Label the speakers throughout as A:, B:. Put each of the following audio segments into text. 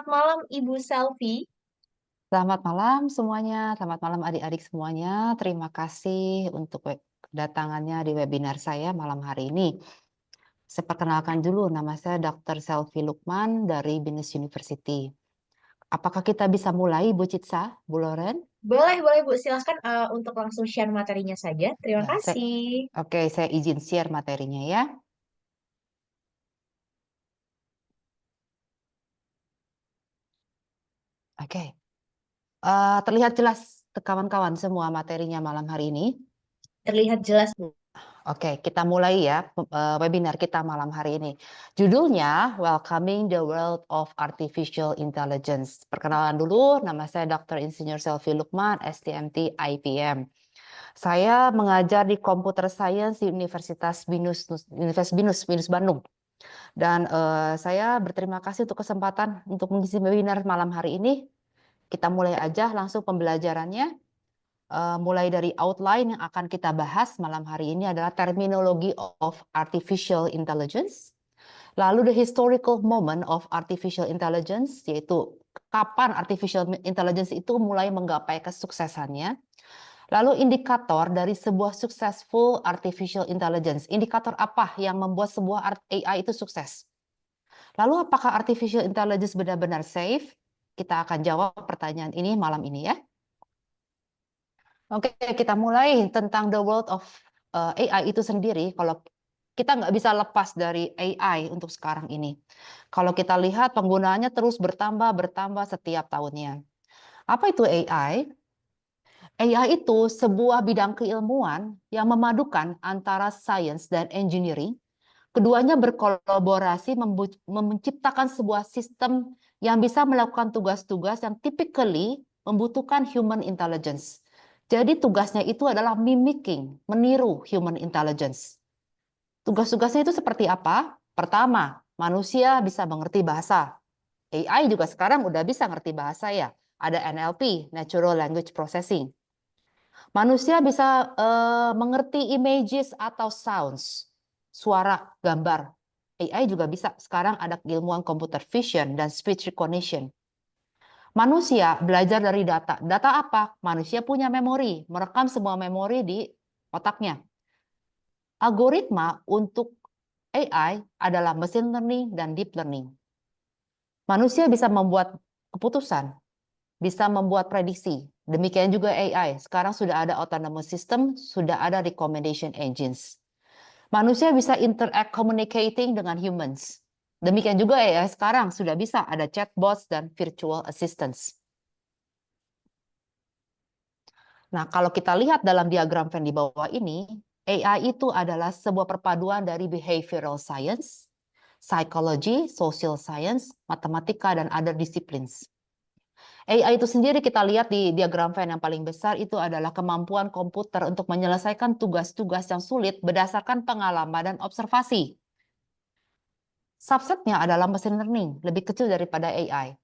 A: Selamat malam Ibu Selvi.
B: Selamat malam semuanya, selamat malam adik-adik semuanya. Terima kasih untuk kedatangannya di webinar saya malam hari ini. Saya perkenalkan dulu, nama saya Dr. Selvi Lukman dari Binus University. Apakah kita bisa mulai, Bu Citsa, Bu Loren?
A: Boleh, boleh Bu. Silahkan untuk langsung share materinya saja. Terima
B: Ya,
A: kasih.
B: oke, saya izin share materinya ya. Oke. Terlihat jelas kawan-kawan semua materinya malam hari ini.
A: Terlihat jelas Bu.
B: Oke, kita mulai ya webinar kita malam hari ini. Judulnya Welcoming the World of Artificial Intelligence. Perkenalan dulu, nama saya Dr. Insinyur Selvi Lukman, STMT IPM. Saya mengajar di Computer Science di Binus Bandung. Dan saya berterima kasih untuk kesempatan untuk mengisi webinar malam hari ini. Kita mulai aja langsung pembelajarannya. Mulai dari outline yang akan kita bahas malam hari ini adalah terminologi of artificial intelligence, lalu the historical moment of artificial intelligence, yaitu kapan artificial intelligence itu mulai menggapai kesuksesannya, lalu indikator dari sebuah successful artificial intelligence, indikator apa yang membuat sebuah AI itu sukses, lalu apakah artificial intelligence benar-benar safe? Kita akan jawab pertanyaan ini malam ini ya. Oke, kita mulai tentang the world of AI itu sendiri. Kalau kita nggak bisa lepas dari AI untuk sekarang ini. Kalau kita lihat penggunaannya terus bertambah setiap tahunnya. Apa itu AI? AI itu sebuah bidang keilmuan yang memadukan antara sains dan engineering. Keduanya berkolaborasi menciptakan sebuah sistem yang bisa melakukan tugas-tugas yang typically membutuhkan human intelligence. Jadi tugasnya itu adalah mimicking, meniru human intelligence. Tugas-tugasnya itu seperti apa? Pertama, manusia bisa mengerti bahasa. AI juga sekarang udah bisa ngerti bahasa ya. Ada NLP, Natural Language Processing. Manusia bisa mengerti images atau sounds, suara, gambar. AI juga bisa. Sekarang ada ilmuwan computer vision dan speech recognition. Manusia belajar dari data. Data apa? Manusia punya memori, merekam semua memori di otaknya. Algoritma untuk AI adalah machine learning dan deep learning. Manusia bisa membuat keputusan, bisa membuat prediksi. Demikian juga AI. Sekarang sudah ada autonomous system, sudah ada recommendation engines. Manusia bisa interact communicating dengan humans. Demikian juga AI sekarang sudah bisa ada chatbots dan virtual assistants. Nah, kalau kita lihat dalam diagram Venn di bawah ini, AI itu adalah sebuah perpaduan dari behavioral science, psychology, social science, matematika, dan other disciplines. AI itu sendiri kita lihat di diagram Venn yang paling besar itu adalah kemampuan komputer untuk menyelesaikan tugas-tugas yang sulit berdasarkan pengalaman dan observasi. Subsetnya adalah machine learning, lebih kecil daripada AI.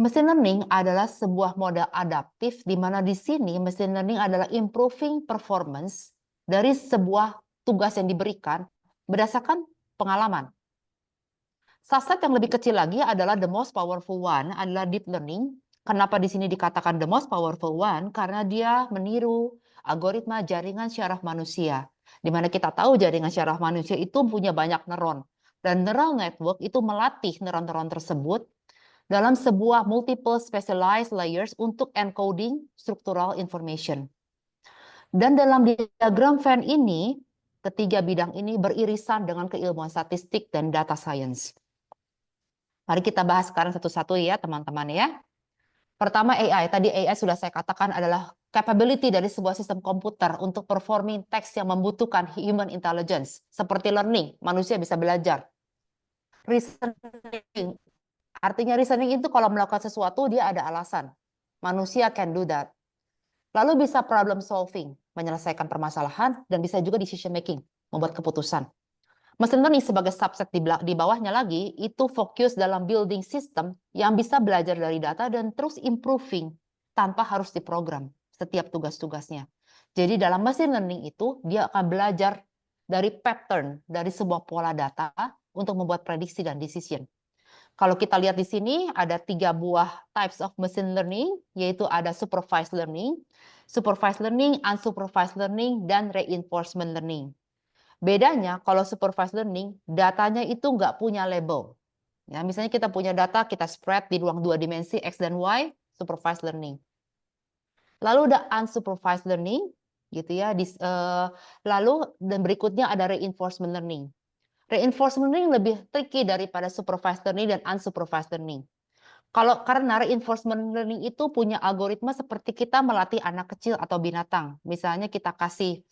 B: Machine learning adalah sebuah model adaptif di mana di sini machine learning adalah improving performance dari sebuah tugas yang diberikan berdasarkan pengalaman. Subset yang lebih kecil lagi adalah the most powerful one, adalah deep learning. Kenapa di sini dikatakan the most powerful one? Karena dia meniru algoritma jaringan syaraf manusia. Di mana kita tahu jaringan syaraf manusia itu punya banyak neuron. Dan neural network itu melatih neuron-neuron tersebut dalam sebuah multiple specialized layers untuk encoding structural information. Dan dalam diagram Venn ini, ketiga bidang ini beririsan dengan keilmuan statistik dan data science. Mari kita bahas sekarang satu-satu ya teman-teman ya. Pertama AI, tadi AI sudah saya katakan adalah capability dari sebuah sistem komputer untuk performing text yang membutuhkan human intelligence. Seperti learning, manusia bisa belajar. Reasoning, artinya reasoning itu kalau melakukan sesuatu dia ada alasan. Manusia can do that. Lalu bisa problem solving, menyelesaikan permasalahan, dan bisa juga decision making, membuat keputusan. Machine learning sebagai subset di bawahnya lagi, itu fokus dalam building system yang bisa belajar dari data dan terus improving tanpa harus diprogram setiap tugas-tugasnya. Jadi dalam machine learning itu, dia akan belajar dari pattern, dari sebuah pola data untuk membuat prediksi dan decision. Kalau kita lihat di sini ada 3 buah types of machine learning, yaitu ada supervised learning, unsupervised learning, dan reinforcement learning. Bedanya kalau supervised learning, datanya itu nggak punya label. Ya, misalnya kita punya data, kita spread di ruang 2 dimensi X dan Y, supervised learning. Lalu ada unsupervised learning, gitu ya. Lalu dan berikutnya ada reinforcement learning. Reinforcement learning lebih tricky daripada supervised learning dan unsupervised learning. Karena reinforcement learning itu punya algoritma seperti kita melatih anak kecil atau binatang. Misalnya kita kasih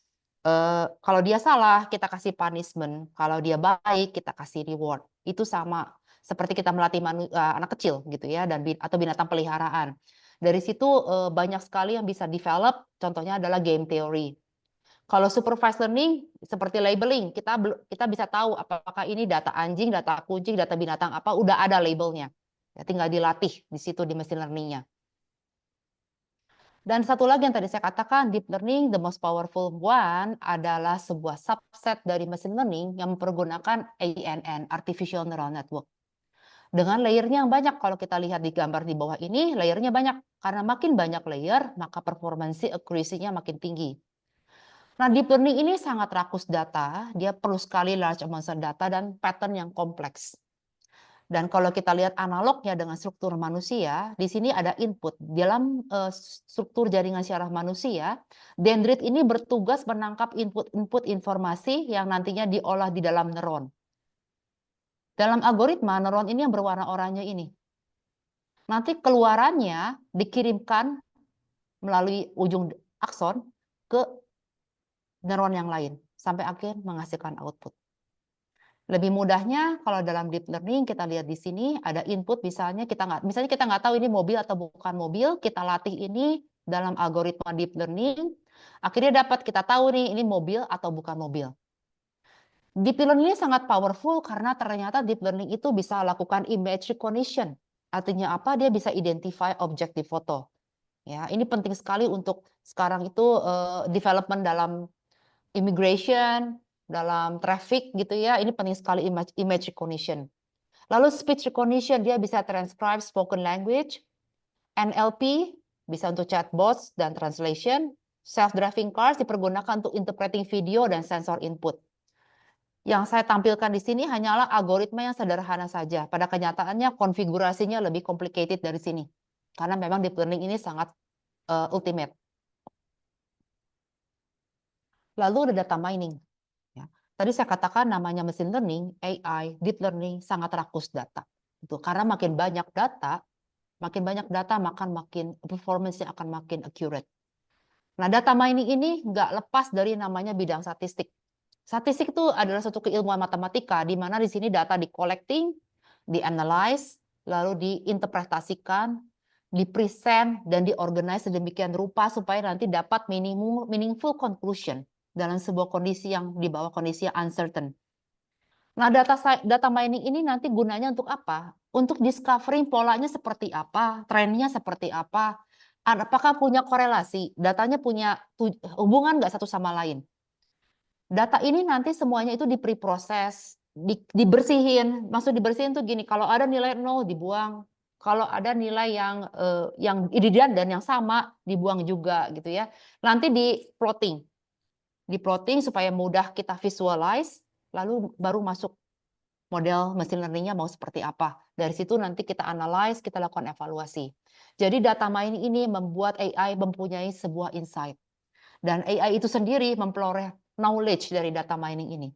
B: kalau dia salah kita kasih punishment, kalau dia baik kita kasih reward. Itu sama seperti kita melatih anak kecil gitu ya atau binatang peliharaan. Dari situ banyak sekali yang bisa develop. Contohnya adalah game theory. Kalau supervised learning seperti labeling, kita bisa tahu apakah ini data anjing, data kucing, data binatang apa, udah ada labelnya. Ya, tinggal dilatih di situ di machine learning-nya. Dan satu lagi yang tadi saya katakan, deep learning, the most powerful one, adalah sebuah subset dari machine learning yang mempergunakan ANN, Artificial Neural Network. Dengan layernya yang banyak, kalau kita lihat di gambar di bawah ini, layernya banyak. Karena makin banyak layer, maka performansi accuracy-nya makin tinggi. Nah, deep learning ini sangat rakus data, dia perlu sekali large amounts of data dan pattern yang kompleks. Dan kalau kita lihat analognya dengan struktur manusia, di sini ada input. Dalam struktur jaringan syaraf manusia, dendrit ini bertugas menangkap input informasi yang nantinya diolah di dalam neuron. Dalam algoritma, neuron ini yang berwarna oranye ini. Nanti keluarannya dikirimkan melalui ujung akson ke neuron yang lain sampai akhir menghasilkan output. Lebih mudahnya kalau dalam deep learning kita lihat di sini ada input misalnya kita nggak tahu ini mobil atau bukan mobil, kita latih ini dalam algoritma deep learning, akhirnya dapat kita tahu nih ini mobil atau bukan mobil. Deep learning ini sangat powerful karena ternyata deep learning itu bisa lakukan image recognition. Artinya apa? Dia bisa identify objek di foto. Ya, ini penting sekali untuk sekarang itu development dalam immigration, dalam traffic gitu ya, ini penting sekali image recognition. Lalu speech recognition, dia bisa transcribe spoken language, NLP, bisa untuk chatbots dan translation, self-driving cars dipergunakan untuk interpreting video dan sensor input. Yang saya tampilkan di sini hanyalah algoritma yang sederhana saja. Pada kenyataannya konfigurasinya lebih complicated dari sini. Karena memang deep learning ini sangat ultimate. Lalu ada data mining. Ya. Tadi saya katakan namanya machine learning, AI, deep learning sangat rakus data. Itu karena makin banyak data, maka makin performance-nya akan makin accurate. Nah, data mining ini nggak lepas dari namanya bidang statistik. Statistik itu adalah suatu keilmuan matematika di mana di sini data di-collecting, di-analyze, lalu diinterpretasikan, di-present, dan di-organize sedemikian rupa supaya nanti dapat meaningful conclusion dalam sebuah kondisi yang di bawah kondisi uncertain. Nah, data mining ini nanti gunanya untuk apa? Untuk discovering polanya seperti apa, trennya seperti apa, apakah punya korelasi, datanya punya hubungan nggak satu sama lain. Data ini nanti semuanya itu dipreproses, dibersihin. Maksud dibersihin tuh gini, kalau ada nilai 0 dibuang, kalau ada nilai yang iridian dan yang sama dibuang juga gitu ya. Nanti di-plotting supaya mudah kita visualize, lalu baru masuk model machine learning-nya mau seperti apa. Dari situ nanti kita analyze, kita lakukan evaluasi. Jadi data mining ini membuat AI mempunyai sebuah insight. Dan AI itu sendiri memperoleh knowledge dari data mining ini.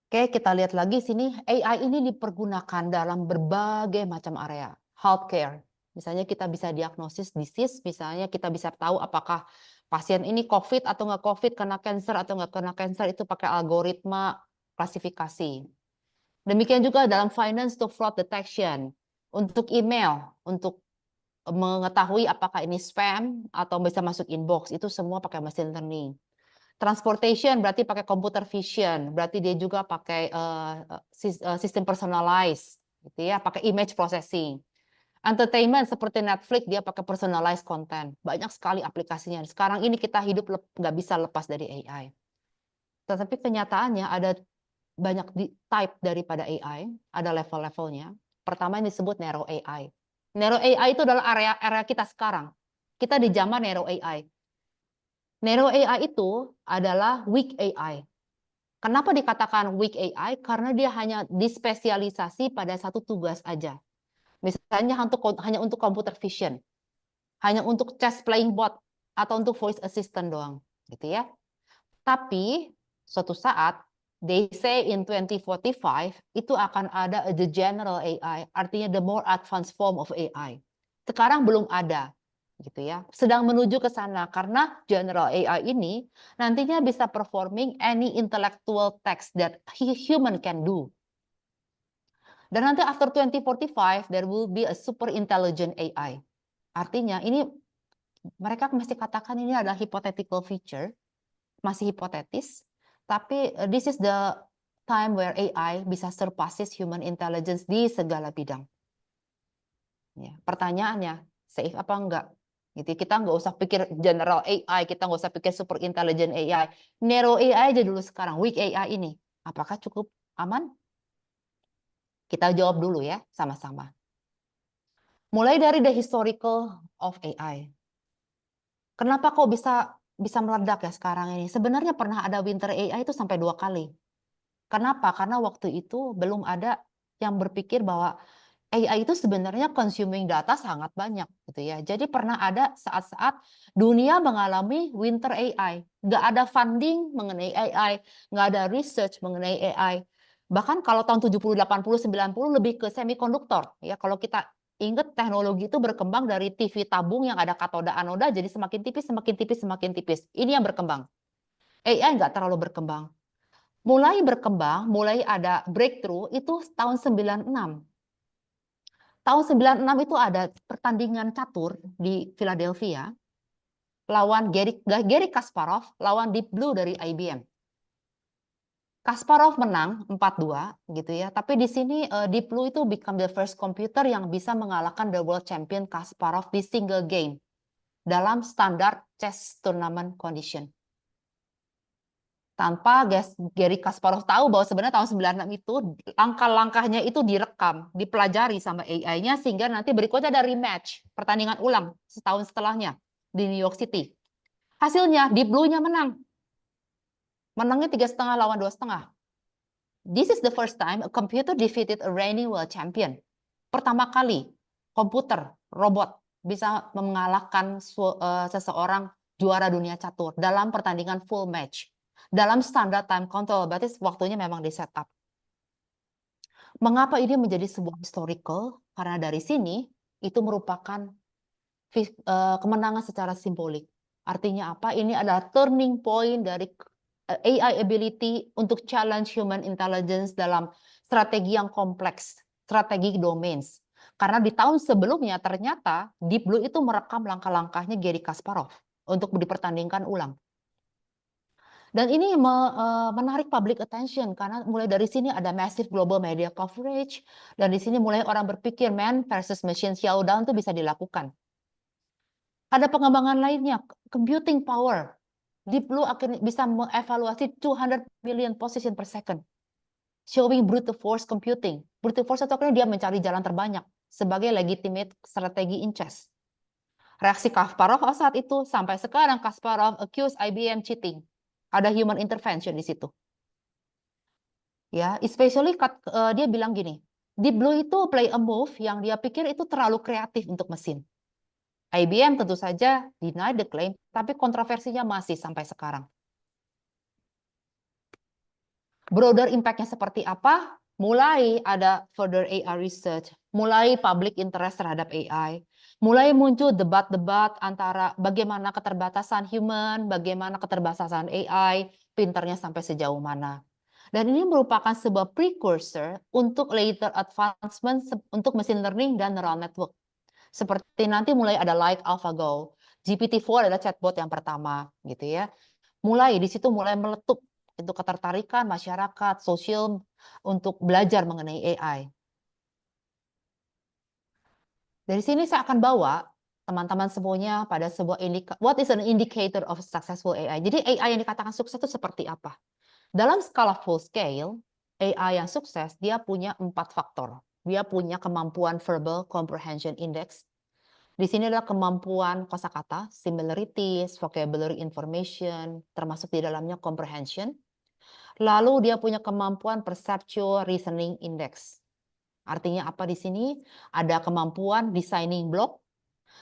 B: Oke, kita lihat lagi sini, AI ini dipergunakan dalam berbagai macam area. Healthcare, misalnya kita bisa diagnosis disease, misalnya kita bisa tahu apakah pasien ini COVID atau nggak COVID, kena cancer atau nggak kena cancer, itu pakai algoritma klasifikasi. Demikian juga dalam finance to fraud detection, untuk email, untuk mengetahui apakah ini spam atau bisa masuk inbox, itu semua pakai machine learning. Transportation berarti pakai computer vision, berarti dia juga pakai sistem personalized, gitu ya, pakai image processing. Entertainment seperti Netflix dia pakai personalized content, banyak sekali aplikasinya. Sekarang ini kita hidup nggak bisa lepas dari AI. Tetapi kenyataannya ada banyak type daripada AI, ada level-levelnya. Pertama yang disebut narrow AI. Narrow AI itu adalah area kita sekarang. Kita di zaman narrow AI. Narrow AI itu adalah weak AI. Kenapa dikatakan weak AI? Karena dia hanya dispesialisasi pada satu tugas aja. Misalnya hanya untuk computer vision, hanya untuk chess playing bot, atau untuk voice assistant doang, gitu ya. Tapi suatu saat, they say in 2045 itu akan ada the general AI, artinya the more advanced form of AI. Sekarang belum ada, gitu ya. Sedang menuju ke sana karena general AI ini nantinya bisa performing any intellectual task that human can do. Dan nanti after 2045 there will be a super intelligent AI. Artinya ini mereka masih katakan ini adalah hypothetical feature, masih hipotetis, tapi this is the time where AI bisa surpasses human intelligence di segala bidang. Ya, pertanyaannya, safe apa enggak? Gitu, kita nggak usah pikir general AI, kita nggak usah pikir super intelligent AI. Narrow AI aja dulu sekarang, weak AI ini. Apakah cukup aman? Kita jawab dulu ya, sama-sama. Mulai dari the historical of AI. Kenapa kok bisa meledak ya sekarang ini? Sebenarnya pernah ada winter AI itu sampai 2 kali. Kenapa? Karena waktu itu belum ada yang berpikir bahwa AI itu sebenarnya consuming data sangat banyak gitu ya. Jadi pernah ada saat-saat dunia mengalami winter AI. Nggak ada funding mengenai AI, nggak ada research mengenai AI. Bahkan kalau tahun 70, 80, 90 lebih ke semikonduktor. Ya, kalau kita ingat teknologi itu berkembang dari TV tabung yang ada katoda anoda jadi semakin tipis, semakin tipis, semakin tipis. Ini yang berkembang. AI nggak terlalu berkembang. Mulai berkembang, mulai ada breakthrough itu tahun 96. Tahun 96 itu ada pertandingan catur di Philadelphia lawan Gary Kasparov lawan Deep Blue dari IBM. Kasparov menang 4-2 gitu ya. Tapi di sini Deep Blue itu become the first computer yang bisa mengalahkan the world champion Kasparov di single game dalam standar chess tournament condition. Tanpa Gary Kasparov tahu bahwa sebenarnya tahun 96 itu langkah-langkahnya itu direkam, dipelajari sama AI-nya sehingga nanti berikutnya ada rematch, pertandingan ulang setahun setelahnya di New York City. Hasilnya Deep Blue-nya menang. Menangnya 3,5 lawan 2,5. This is the first time a computer defeated a reigning world champion. Pertama kali komputer, robot bisa mengalahkan seseorang juara dunia catur dalam pertandingan full match. Dalam standar time control, berarti waktunya memang di setup. Mengapa ini menjadi sebuah historical? Karena dari sini itu merupakan kemenangan secara simbolik. Artinya apa? Ini adalah turning point dari AI ability untuk challenge human intelligence dalam strategi yang kompleks, strategi domains. Karena di tahun sebelumnya ternyata Deep Blue itu merekam langkah-langkahnya Gary Kasparov untuk dipertandingkan ulang. Dan ini menarik public attention karena mulai dari sini ada massive global media coverage dan di sini mulai orang berpikir man versus machine showdown itu bisa dilakukan. Ada pengembangan lainnya, computing power. Deep Blue akhirnya bisa mengevaluasi 200 million position per second. Showing brute force computing. Brute force itu akhirnya dia mencari jalan terbanyak sebagai legitimate strategi in chess. Reaksi Kasparov saat itu sampai sekarang Kasparov accused IBM cheating. Ada human intervention di situ. Ya, especially dia bilang gini, Deep Blue itu play a move yang dia pikir itu terlalu kreatif untuk mesin. IBM tentu saja deny the claim, tapi kontroversinya masih sampai sekarang. Broader impact-nya seperti apa? Mulai ada further AI research, mulai public interest terhadap AI, mulai muncul debat-debat antara bagaimana keterbatasan human, bagaimana keterbatasan AI, pinternya sampai sejauh mana. Dan ini merupakan sebuah precursor untuk later advancement untuk machine learning dan neural network. Seperti nanti mulai ada like AlphaGo, GPT-4 adalah chatbot yang pertama, gitu ya. Mulai di situ mulai meletup itu ketertarikan masyarakat sosial untuk belajar mengenai AI. Dari sini saya akan bawa teman-teman semuanya pada sebuah what is an indicator of successful AI. Jadi AI yang dikatakan sukses itu seperti apa? Dalam skala full scale, AI yang sukses, dia punya 4 faktor. Dia punya kemampuan verbal comprehension index. Di sini adalah kemampuan kosakata, similarities, vocabulary information, termasuk di dalamnya comprehension. Lalu dia punya kemampuan perceptual reasoning index. Artinya apa di sini? Ada kemampuan designing block,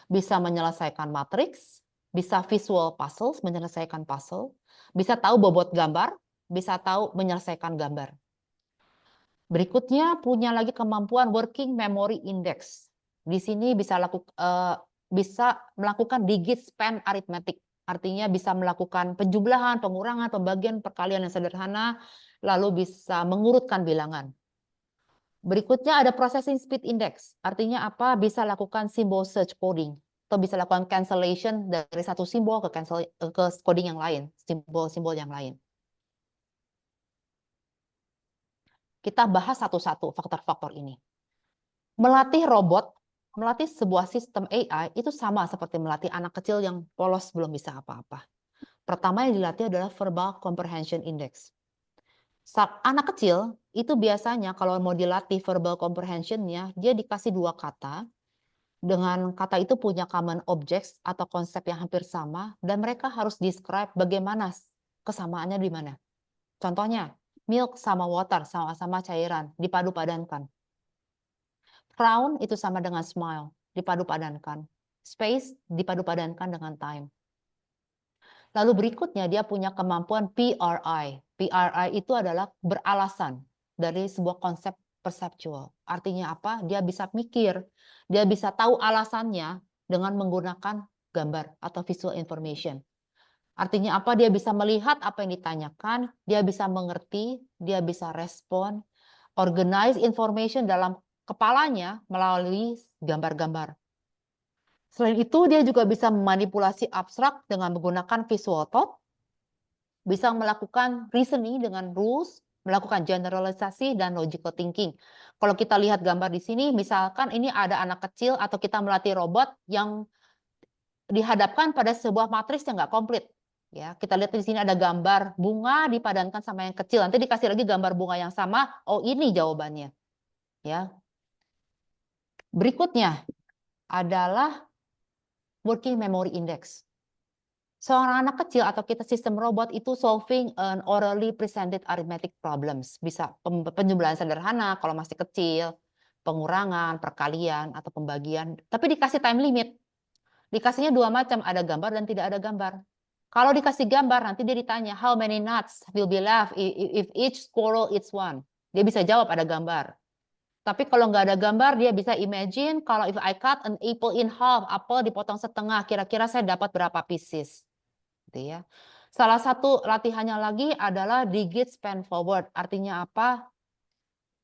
B: bisa menyelesaikan matriks, bisa visual puzzles, menyelesaikan puzzle, bisa tahu bobot gambar, bisa tahu menyelesaikan gambar. Berikutnya punya lagi kemampuan working memory index. Di sini bisa melakukan digit span arithmetic. Artinya bisa melakukan penjumlahan, pengurangan, pembagian, perkalian yang sederhana, lalu bisa mengurutkan bilangan. Berikutnya ada processing speed index. Artinya apa? Bisa lakukan symbol search coding atau bisa lakukan cancellation dari satu simbol ke coding yang lain, simbol-simbol yang lain. Kita bahas satu-satu faktor-faktor ini. Melatih robot, melatih sebuah sistem AI itu sama seperti melatih anak kecil yang polos belum bisa apa-apa. Pertama yang dilatih adalah verbal comprehension index. Saat anak kecil itu biasanya kalau mau dilatih verbal comprehension-nya, dia dikasih 2 kata, dengan kata itu punya common objects atau konsep yang hampir sama, dan mereka harus describe bagaimana kesamaannya di mana. Contohnya, milk sama water, sama-sama cairan, dipadu-padankan. Frown itu sama dengan smile, dipadu-padankan. Space dipadu-padankan dengan time. Lalu berikutnya dia punya kemampuan PRI. PRI itu adalah beralasan dari sebuah konsep perceptual. Artinya apa? Dia bisa mikir, dia bisa tahu alasannya dengan menggunakan gambar atau visual information. Artinya apa? Dia bisa melihat apa yang ditanyakan, dia bisa mengerti, dia bisa respon, organize information dalam kepalanya melalui gambar-gambar. Selain itu, dia juga bisa memanipulasi abstrak dengan menggunakan visual thought, bisa melakukan reasoning dengan rules, melakukan generalisasi dan logical thinking. Kalau kita lihat gambar di sini, misalkan ini ada anak kecil atau kita melatih robot yang dihadapkan pada sebuah matriks yang nggak komplit. Ya, kita lihat di sini ada gambar bunga dipadankan sama yang kecil. Nanti dikasih lagi gambar bunga yang sama. Oh, ini jawabannya. Ya. Berikutnya adalah working memory index. Seorang anak kecil atau kita sistem robot itu solving an orally presented arithmetic problems. Bisa penjumlahan sederhana kalau masih kecil, pengurangan, perkalian, atau pembagian. Tapi dikasih time limit. Dikasihnya 2 macam, ada gambar dan tidak ada gambar. Kalau dikasih gambar, nanti dia ditanya, how many nuts will be left if each squirrel eats one? Dia bisa jawab ada gambar. Tapi kalau nggak ada gambar, dia bisa imagine kalau if I cut an apple in half, apel dipotong setengah, kira-kira saya dapat berapa pieces. Gitu ya. Salah satu latihannya lagi adalah digit span forward. Artinya apa?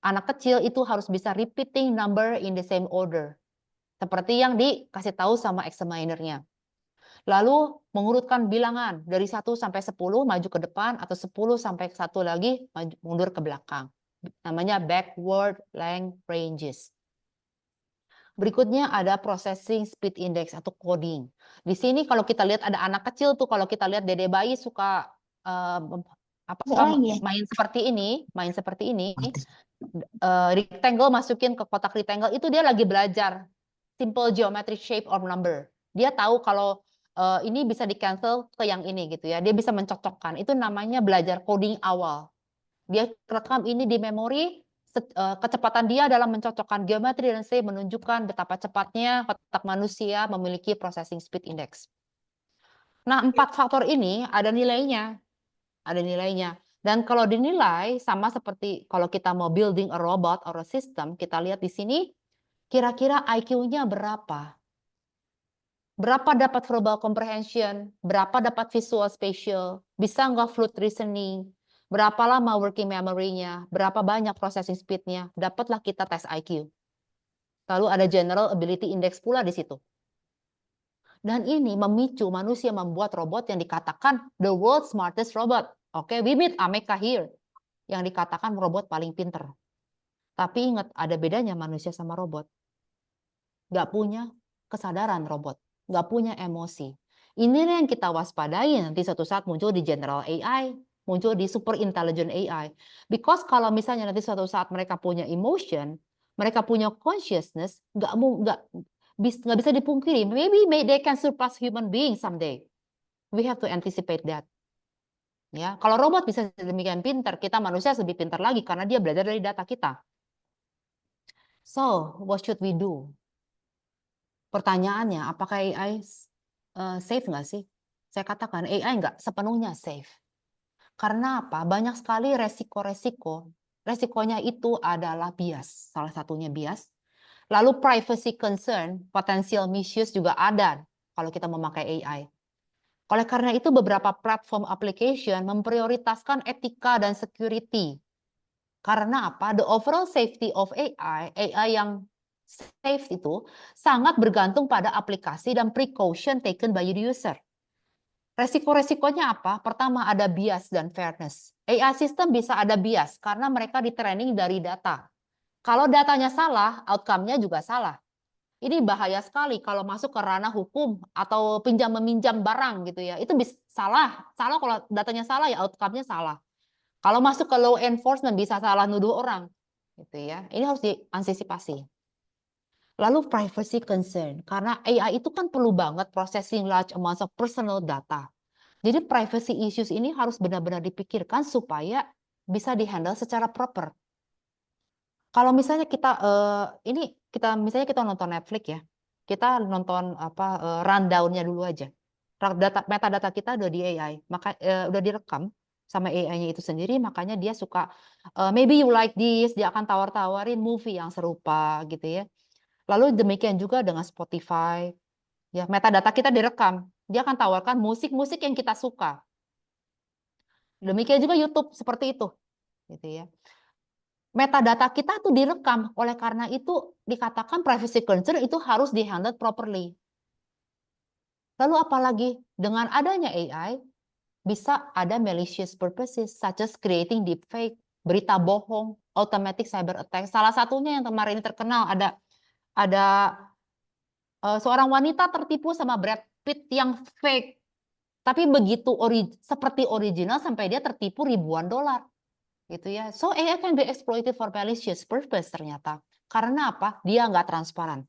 B: Anak kecil itu harus bisa repeating number in the same order. Seperti yang dikasih tahu sama examinernya. Lalu mengurutkan bilangan dari 1 sampai 10 maju ke depan atau 10 sampai 1 lagi mundur ke belakang. Namanya backward length ranges. Berikutnya ada processing speed index atau coding. Di sini kalau kita lihat ada anak kecil tuh, kalau kita lihat dede bayi suka main seperti ini, rectangle masukin ke kotak rectangle itu dia lagi belajar simple geometric shape or number. Dia tahu kalau ini bisa di cancel ke yang ini gitu ya. Dia bisa mencocokkan. Itu namanya belajar coding awal. Dia rekam ini di memori, kecepatan dia dalam mencocokkan geometri dan C menunjukkan betapa cepatnya otak manusia memiliki processing speed index. Nah, 4 faktor ini ada nilainya. Ada nilainya. Dan kalau dinilai sama seperti kalau kita mau building a robot or a system, kita lihat di sini kira-kira IQ-nya berapa? Berapa dapat verbal comprehension? Berapa dapat visual spatial? Bisa nggak fluid reasoning? Berapa lama working memory-nya? Berapa banyak processing speed-nya? Dapatlah kita tes IQ. Lalu ada general ability index pula di situ. Dan ini memicu manusia membuat robot yang dikatakan the world's smartest robot. Oke, we meet Ameka here. Yang dikatakan robot paling pinter. Tapi ingat, ada bedanya manusia sama robot. Nggak punya kesadaran robot. Nggak punya emosi. Ini yang kita waspadai nanti suatu saat muncul di general AI. muncul di super intelligent AI. Because kalau misalnya nanti suatu saat mereka punya emotion, mereka punya consciousness, nggak bisa dipungkiri. Maybe they can surpass human being someday. We have to anticipate that. Ya, kalau robot bisa demikian pintar, kita manusia lebih pintar lagi karena dia belajar dari data kita. So, what should we do? Pertanyaannya, apakah AI safe nggak sih? Saya katakan AI nggak sepenuhnya safe. Karena apa? Banyak sekali resiko-resiko. Resikonya itu adalah bias, salah satunya bias. Lalu privacy concern, potential misuse juga ada kalau kita memakai AI. Oleh karena itu beberapa platform application memprioritaskan etika dan security. Karena apa? The overall safety of AI yang safe itu sangat bergantung pada aplikasi dan precaution taken by the user. Resiko-resikonya apa? Pertama ada bias dan fairness. AI system bisa ada bias karena mereka di-training dari data. Kalau datanya salah, outcome-nya juga salah. Ini bahaya sekali kalau masuk ke ranah hukum atau pinjam meminjam barang gitu ya. Itu bisa salah. Salah kalau datanya salah ya outcome-nya salah. Kalau masuk ke law enforcement bisa salah nuduh orang gitu ya. Ini harus diantisipasi. Lalu privacy concern karena AI itu kan perlu banget processing large amounts of personal data. Jadi privacy issues ini harus benar-benar dipikirkan supaya bisa dihandle secara proper. Kalau misalnya kita nonton Netflix ya, kita nonton rundown-nya dulu aja. Metadata kita udah di AI, udah direkam sama AI-nya itu sendiri, makanya dia suka maybe you like this, dia akan tawar-tawarin movie yang serupa gitu ya. Lalu demikian juga dengan Spotify, ya metadata kita direkam, dia akan tawarkan musik-musik yang kita suka. Demikian juga YouTube seperti itu, gitu ya. Metadata kita tuh direkam, oleh karena itu dikatakan privacy concern itu harus dihandle properly. Lalu apalagi dengan adanya AI bisa ada malicious purposes such as creating deepfake, berita bohong, automatic cyber attack. Salah satunya yang kemarin ini terkenal ada seorang wanita tertipu sama Brad Pitt yang fake. Tapi begitu seperti original sampai dia tertipu ribuan dolar. Gitu ya. So AI can be exploited for malicious purpose ternyata. Karena apa? Dia nggak transparan.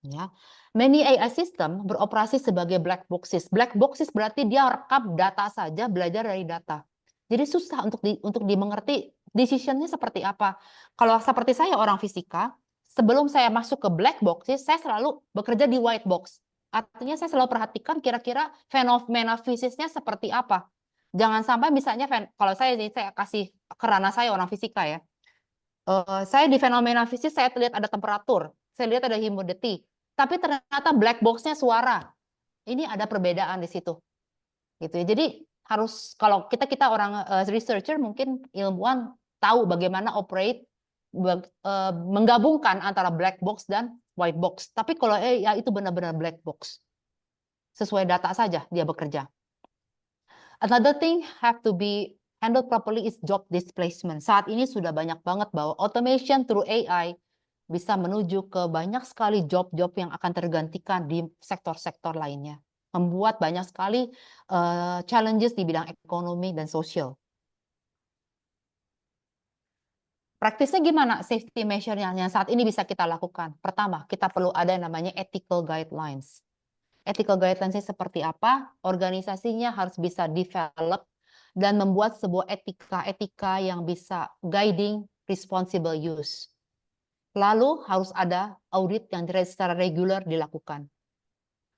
B: Ya. Many AI system beroperasi sebagai black boxes. Black boxes berarti dia rekam data saja, belajar dari data. Jadi susah untuk dimengerti decision-nya seperti apa. Kalau seperti saya orang fisika, sebelum saya masuk ke black boxes, saya selalu bekerja di white box. Artinya saya selalu perhatikan kira-kira fenomena fisiknya seperti apa. Jangan sampai misalnya kalau saya kasih kerana saya orang fisika ya. Saya di fenomena fisik saya lihat ada temperatur, saya lihat ada humidity, tapi ternyata black box-nya suara. Ini ada perbedaan di situ. Gitu ya. Jadi harus kalau kita orang researcher mungkin ilmuwan tahu bagaimana operate menggabungkan antara black box dan white box. Tapi kalau ya itu benar-benar black box. Sesuai data saja dia bekerja. Another thing have to be handled properly is job displacement. Saat ini sudah banyak banget bahwa automation through AI bisa menuju ke banyak sekali job-job yang akan tergantikan di sektor-sektor lainnya. Membuat banyak sekali challenges di bidang ekonomi dan sosial. Praktisnya gimana safety measure-nya yang saat ini bisa kita lakukan? Pertama, kita perlu ada yang namanya ethical guidelines. Ethical guidelines-nya seperti apa? Organisasinya harus bisa develop dan membuat sebuah etika-etika yang bisa guiding responsible use. Lalu harus ada audit yang secara reguler dilakukan.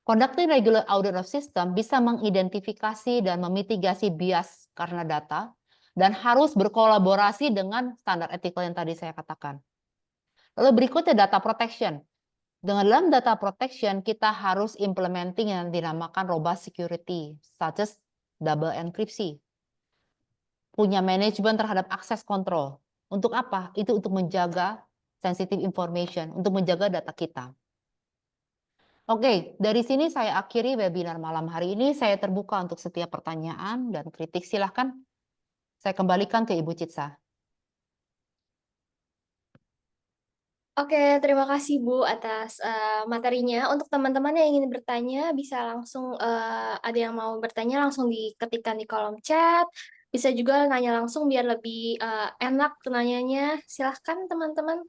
B: Conducting regular audit of system bisa mengidentifikasi dan memitigasi bias karena data dan harus berkolaborasi dengan standar etika yang tadi saya katakan. Lalu berikutnya data protection. Dengan dalam data protection, kita harus implementing yang dinamakan robust security, such as double encryption. Punya manajemen terhadap akses kontrol. Untuk apa? Itu untuk menjaga sensitive information, untuk menjaga data kita. Oke, dari sini saya akhiri webinar malam hari ini. Saya terbuka untuk setiap pertanyaan dan kritik. Silahkan saya kembalikan ke Ibu Citsa.
A: Oke, terima kasih Bu atas materinya. Untuk teman-teman yang ingin bertanya, bisa langsung ada yang mau bertanya langsung diketikkan di kolom chat Bisa juga nanya langsung biar lebih enak nanyanya. Silahkan teman-teman.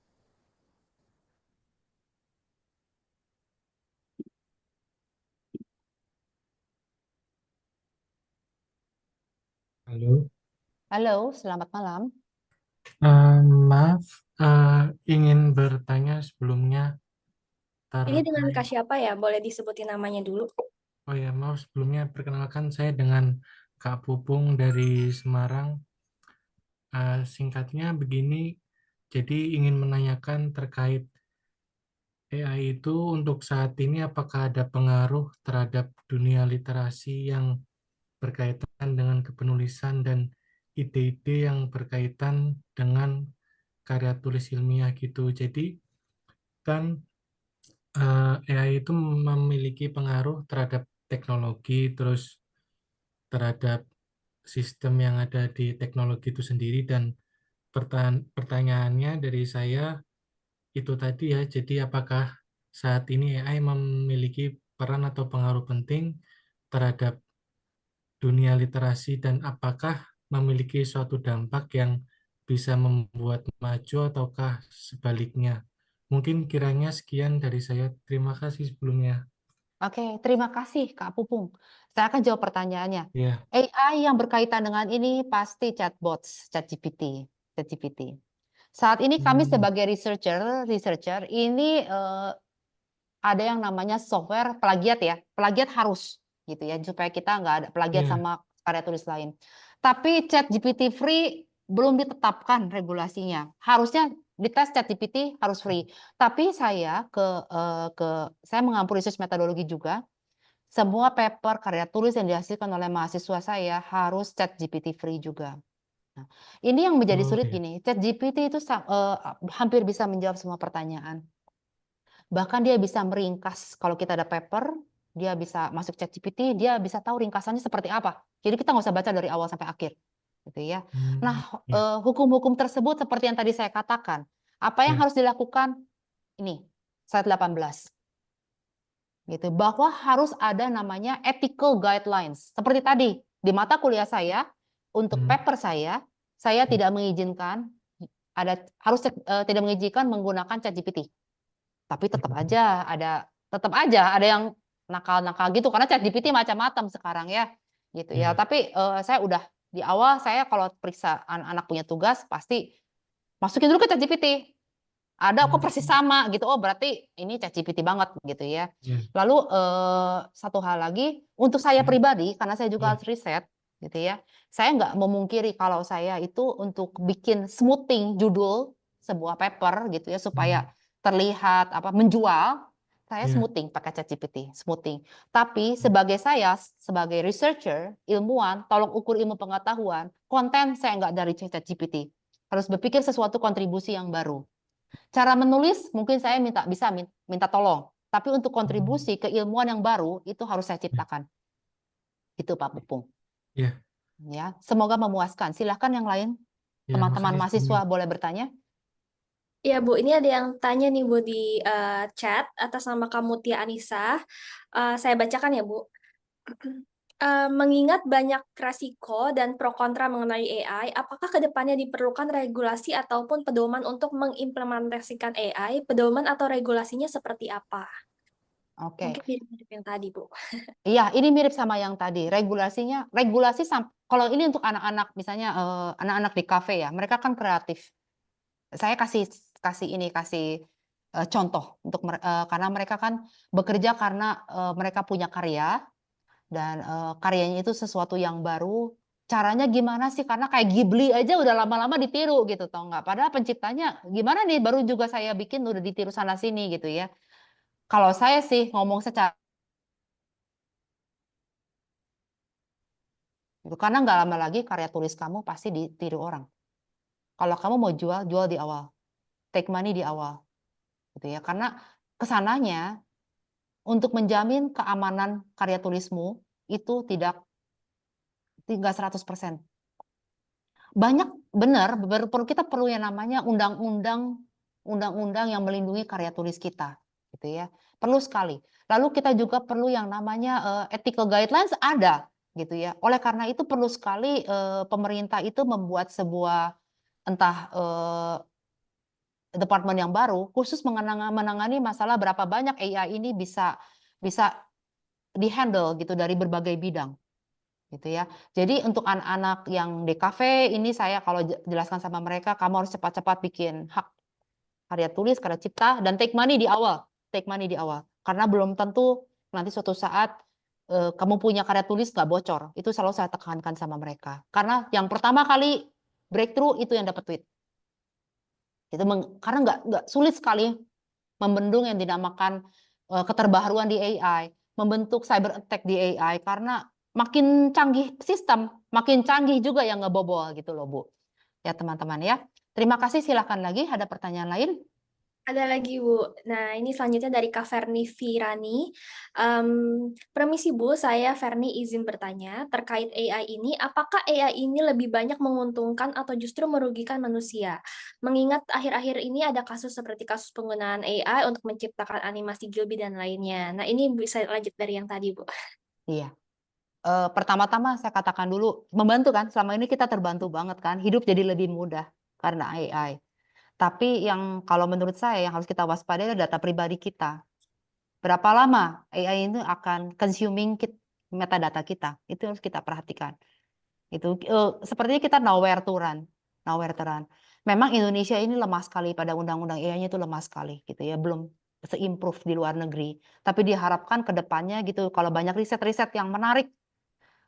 C: Halo,
B: Halo, selamat malam.
C: maaf, ingin bertanya sebelumnya
A: Ini dengan
C: terkait,
A: Kak siapa ya? Boleh disebutin namanya dulu.
C: oh ya maaf sebelumnya perkenalkan saya dengan Kak Pupung dari Semarang. Singkatnya begini, jadi ingin menanyakan terkait AI itu untuk saat ini apakah ada pengaruh terhadap dunia literasi yang berkaitan dengan kepenulisan dan ide-ide yang berkaitan dengan karya tulis ilmiah gitu. Jadi kan AI itu memiliki pengaruh terhadap teknologi, terus terhadap sistem yang ada di teknologi itu sendiri, dan pertanyaannya dari saya itu tadi ya, jadi apakah saat ini AI memiliki peran atau pengaruh penting terhadap dunia literasi dan apakah memiliki suatu dampak yang bisa membuat maju ataukah sebaliknya? Mungkin kiranya sekian dari saya. Terima kasih sebelumnya.
B: Oke, terima kasih Kak Pupung. Saya akan jawab pertanyaannya.
C: Ya.
B: AI yang berkaitan dengan ini pasti chatbots, ChatGPT. Saat ini kami
C: Hmm,
B: sebagai researcher ini ada yang namanya software plagiat ya. Plagiat harus gitu ya supaya kita nggak ada plagiat
C: ya.
B: sama karya tulis lain. Tapi ChatGPT free belum ditetapkan regulasinya. Harusnya dites ChatGPT harus free. Tapi saya saya mengampu research metodologi juga. Semua paper karya tulis yang dihasilkan oleh mahasiswa saya harus ChatGPT free juga. Nah, ini yang menjadi
C: Oh
B: sulit
C: ya.
B: gini. ChatGPT itu hampir bisa menjawab semua pertanyaan. Bahkan dia bisa meringkas. Kalau kita ada paper, dia bisa masuk ChatGPT, dia bisa tahu ringkasannya seperti apa. Jadi kita nggak usah baca dari awal sampai akhir, gitu ya. Nah,
C: Hmm, ya.
B: hukum-hukum tersebut seperti yang tadi saya katakan, apa yang
C: Ya.
B: harus dilakukan? Ini, slide 18. Gitu, bahwa harus ada namanya ethical guidelines. Seperti tadi, di mata kuliah saya, untuk
C: Hmm,
B: paper saya
C: ya.
B: tidak mengizinkan tidak mengizinkan menggunakan ChatGPT. Tapi tetap aja ada yang nakal-nakal gitu karena ChatGPT macam-macam sekarang ya. Gitu ya.
C: Ya.
B: Tapi saya udah di awal saya kalau periksa anak-anak punya tugas pasti masukin dulu ke ChatGPT. Ada kok persis
C: Hmm,
B: sama gitu. Oh, berarti ini ChatGPT banget gitu ya.
C: ya.
B: Lalu satu hal lagi untuk saya
C: Ya.
B: pribadi karena saya juga
C: Ya.
B: harus riset gitu ya. Saya nggak memungkiri kalau saya itu untuk bikin smoothing judul sebuah paper gitu ya supaya
C: Hmm,
B: terlihat apa menjual, saya
C: ya.
B: smoothing pakai ChatGPT, smoothing. Tapi sebagai saya sebagai researcher, ilmuwan, tolok ukur ilmu pengetahuan, konten saya nggak dari ChatGPT. Harus berpikir sesuatu kontribusi yang baru. Cara menulis mungkin saya bisa minta tolong, tapi untuk
C: Hmm,
B: kontribusi keilmuan yang baru itu harus saya
C: ya.
B: ciptakan. Itu Pak Pupung.
C: Ya.
B: Ya, semoga memuaskan. Silahkan yang lain,
C: Ya,
B: teman-teman
C: makasih
B: mahasiswa
C: sebelumnya.
B: boleh bertanya.
A: Ya Bu, ini ada yang tanya nih Bu di chat atas nama kamu Tia Anissa. Saya bacakan ya Bu. Mengingat banyak resiko dan pro kontra mengenai AI, apakah kedepannya diperlukan regulasi ataupun pedoman untuk mengimplementasikan AI? Pedoman atau regulasinya seperti apa?
B: Oke.
A: Mungkin mirip-mirip yang tadi, Bu.
B: Iya, ini mirip sama yang tadi. Kalau ini untuk anak-anak, misalnya anak-anak di kafe ya, mereka kan kreatif. Saya kasih kasih contoh karena mereka kan bekerja karena mereka punya karya dan karyanya itu sesuatu yang baru. Caranya gimana sih? Karena kayak Ghibli aja udah lama-lama ditiru gitu, tau nggak? Padahal penciptanya gimana nih? Baru juga saya bikin udah ditiru sana sini gitu ya. Kalau saya sih ngomong secara gitu, karena nggak lama lagi karya tulis kamu pasti ditiru orang. Kalau kamu mau jual, jual di awal, take money di awal, gitu ya. Karena kesananya untuk menjamin keamanan karya tulismu itu tidak 100%. Banyak benar, kita perlu yang namanya undang-undang yang melindungi karya tulis kita, gitu ya. Perlu sekali. Lalu kita juga perlu yang namanya ethical guidelines ada. gitu ya. Oleh karena itu perlu sekali pemerintah itu membuat sebuah entah departemen yang baru khusus menangani masalah berapa banyak AI ini bisa bisa dihandle gitu dari berbagai bidang gitu ya. Jadi untuk anak-anak yang DKV ini saya kalau jelaskan sama mereka, kamu harus cepat-cepat bikin hak karya tulis, karya cipta, dan take money di awal. Take money di awal. Karena belum tentu nanti suatu saat kamu punya karya tulis nggak bocor. Itu selalu saya tekankan sama mereka. Karena yang pertama kali breakthrough itu yang dapat duit. Karena nggak sulit sekali membendung yang dinamakan keterbaruan di AI, membentuk cyber attack di AI karena makin canggih sistem, makin canggih juga yang ngebobol gitu loh Bu. Ya teman-teman ya. Terima kasih, silakan lagi ada pertanyaan lain.
A: Ada lagi, Bu. Nah, ini selanjutnya dari Kak Ferni Virani. Permisi, Bu, saya Ferni izin bertanya terkait AI ini, apakah AI ini lebih banyak menguntungkan atau justru merugikan manusia? Mengingat akhir-akhir ini ada kasus seperti kasus penggunaan AI untuk menciptakan animasi Gilby dan lainnya. Nah, ini bisa lanjut dari yang tadi, Bu.
B: Iya. Pertama-tama saya katakan dulu, membantu kan, selama ini kita terbantu banget kan, hidup jadi lebih mudah karena AI. Tapi yang kalau menurut saya yang harus kita waspadai adalah data pribadi kita. Berapa lama AI itu akan consuming metadata kita, itu harus kita perhatikan. Itu sepertinya kita nowhere to run, nowhere to run. Memang Indonesia ini lemah sekali pada undang-undang AI-nya itu lemah sekali gitu ya, belum se-improve di luar negeri. Tapi diharapkan ke depannya gitu, kalau banyak riset-riset yang menarik,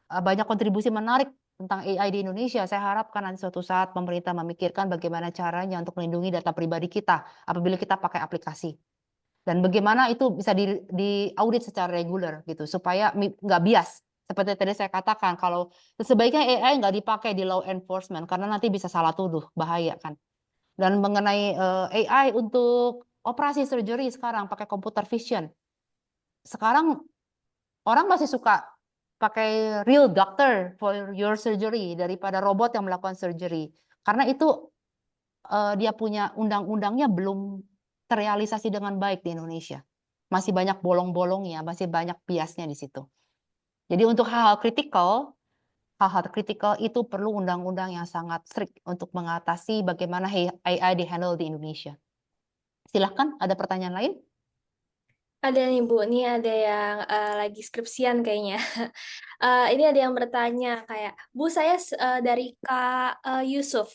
B: banyak kontribusi menarik tentang AI di Indonesia, saya harapkan nanti suatu saat pemerintah memikirkan bagaimana caranya untuk melindungi data pribadi kita apabila kita pakai aplikasi. Dan bagaimana itu bisa diaudit secara reguler gitu supaya nggak bias. Seperti tadi saya katakan, kalau sebaiknya AI nggak dipakai di law enforcement karena nanti bisa salah tuduh, bahaya kan. Dan mengenai AI untuk operasi surgery sekarang pakai computer vision. Sekarang orang masih suka pakai real doctor for your surgery daripada robot yang melakukan surgery. Karena itu dia punya undang-undangnya belum terrealisasi dengan baik di Indonesia. Masih banyak bolong-bolongnya, masih banyak biasnya di situ. Jadi untuk hal-hal kritikal itu perlu undang-undang yang sangat strict untuk mengatasi bagaimana AI di-handle di Indonesia. Silahkan, ada pertanyaan lain?
A: Ada nih, Bu. Ini ada yang lagi skripsian kayaknya. Ini ada yang bertanya kayak, Bu, saya dari Kak Yusuf.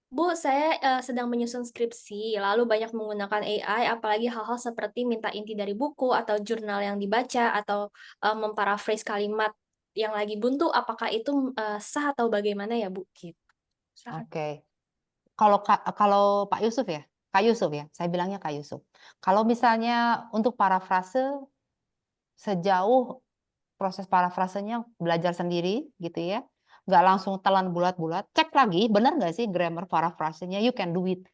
A: Bu, saya sedang menyusun skripsi, lalu banyak menggunakan AI, apalagi hal-hal seperti minta inti dari buku atau jurnal yang dibaca, atau memparaphrase kalimat yang lagi buntu, apakah itu sah atau bagaimana ya, Bu? Gitu. Silakan.
B: Oke. Kalau Pak Yusuf ya, Kak Yusuf ya, saya bilangnya Kak Yusuf. Kalau misalnya untuk parafrase, sejauh proses parafrasenya belajar sendiri gitu ya, nggak langsung telan bulat-bulat, cek lagi benar nggak sih grammar parafrasenya, you can do it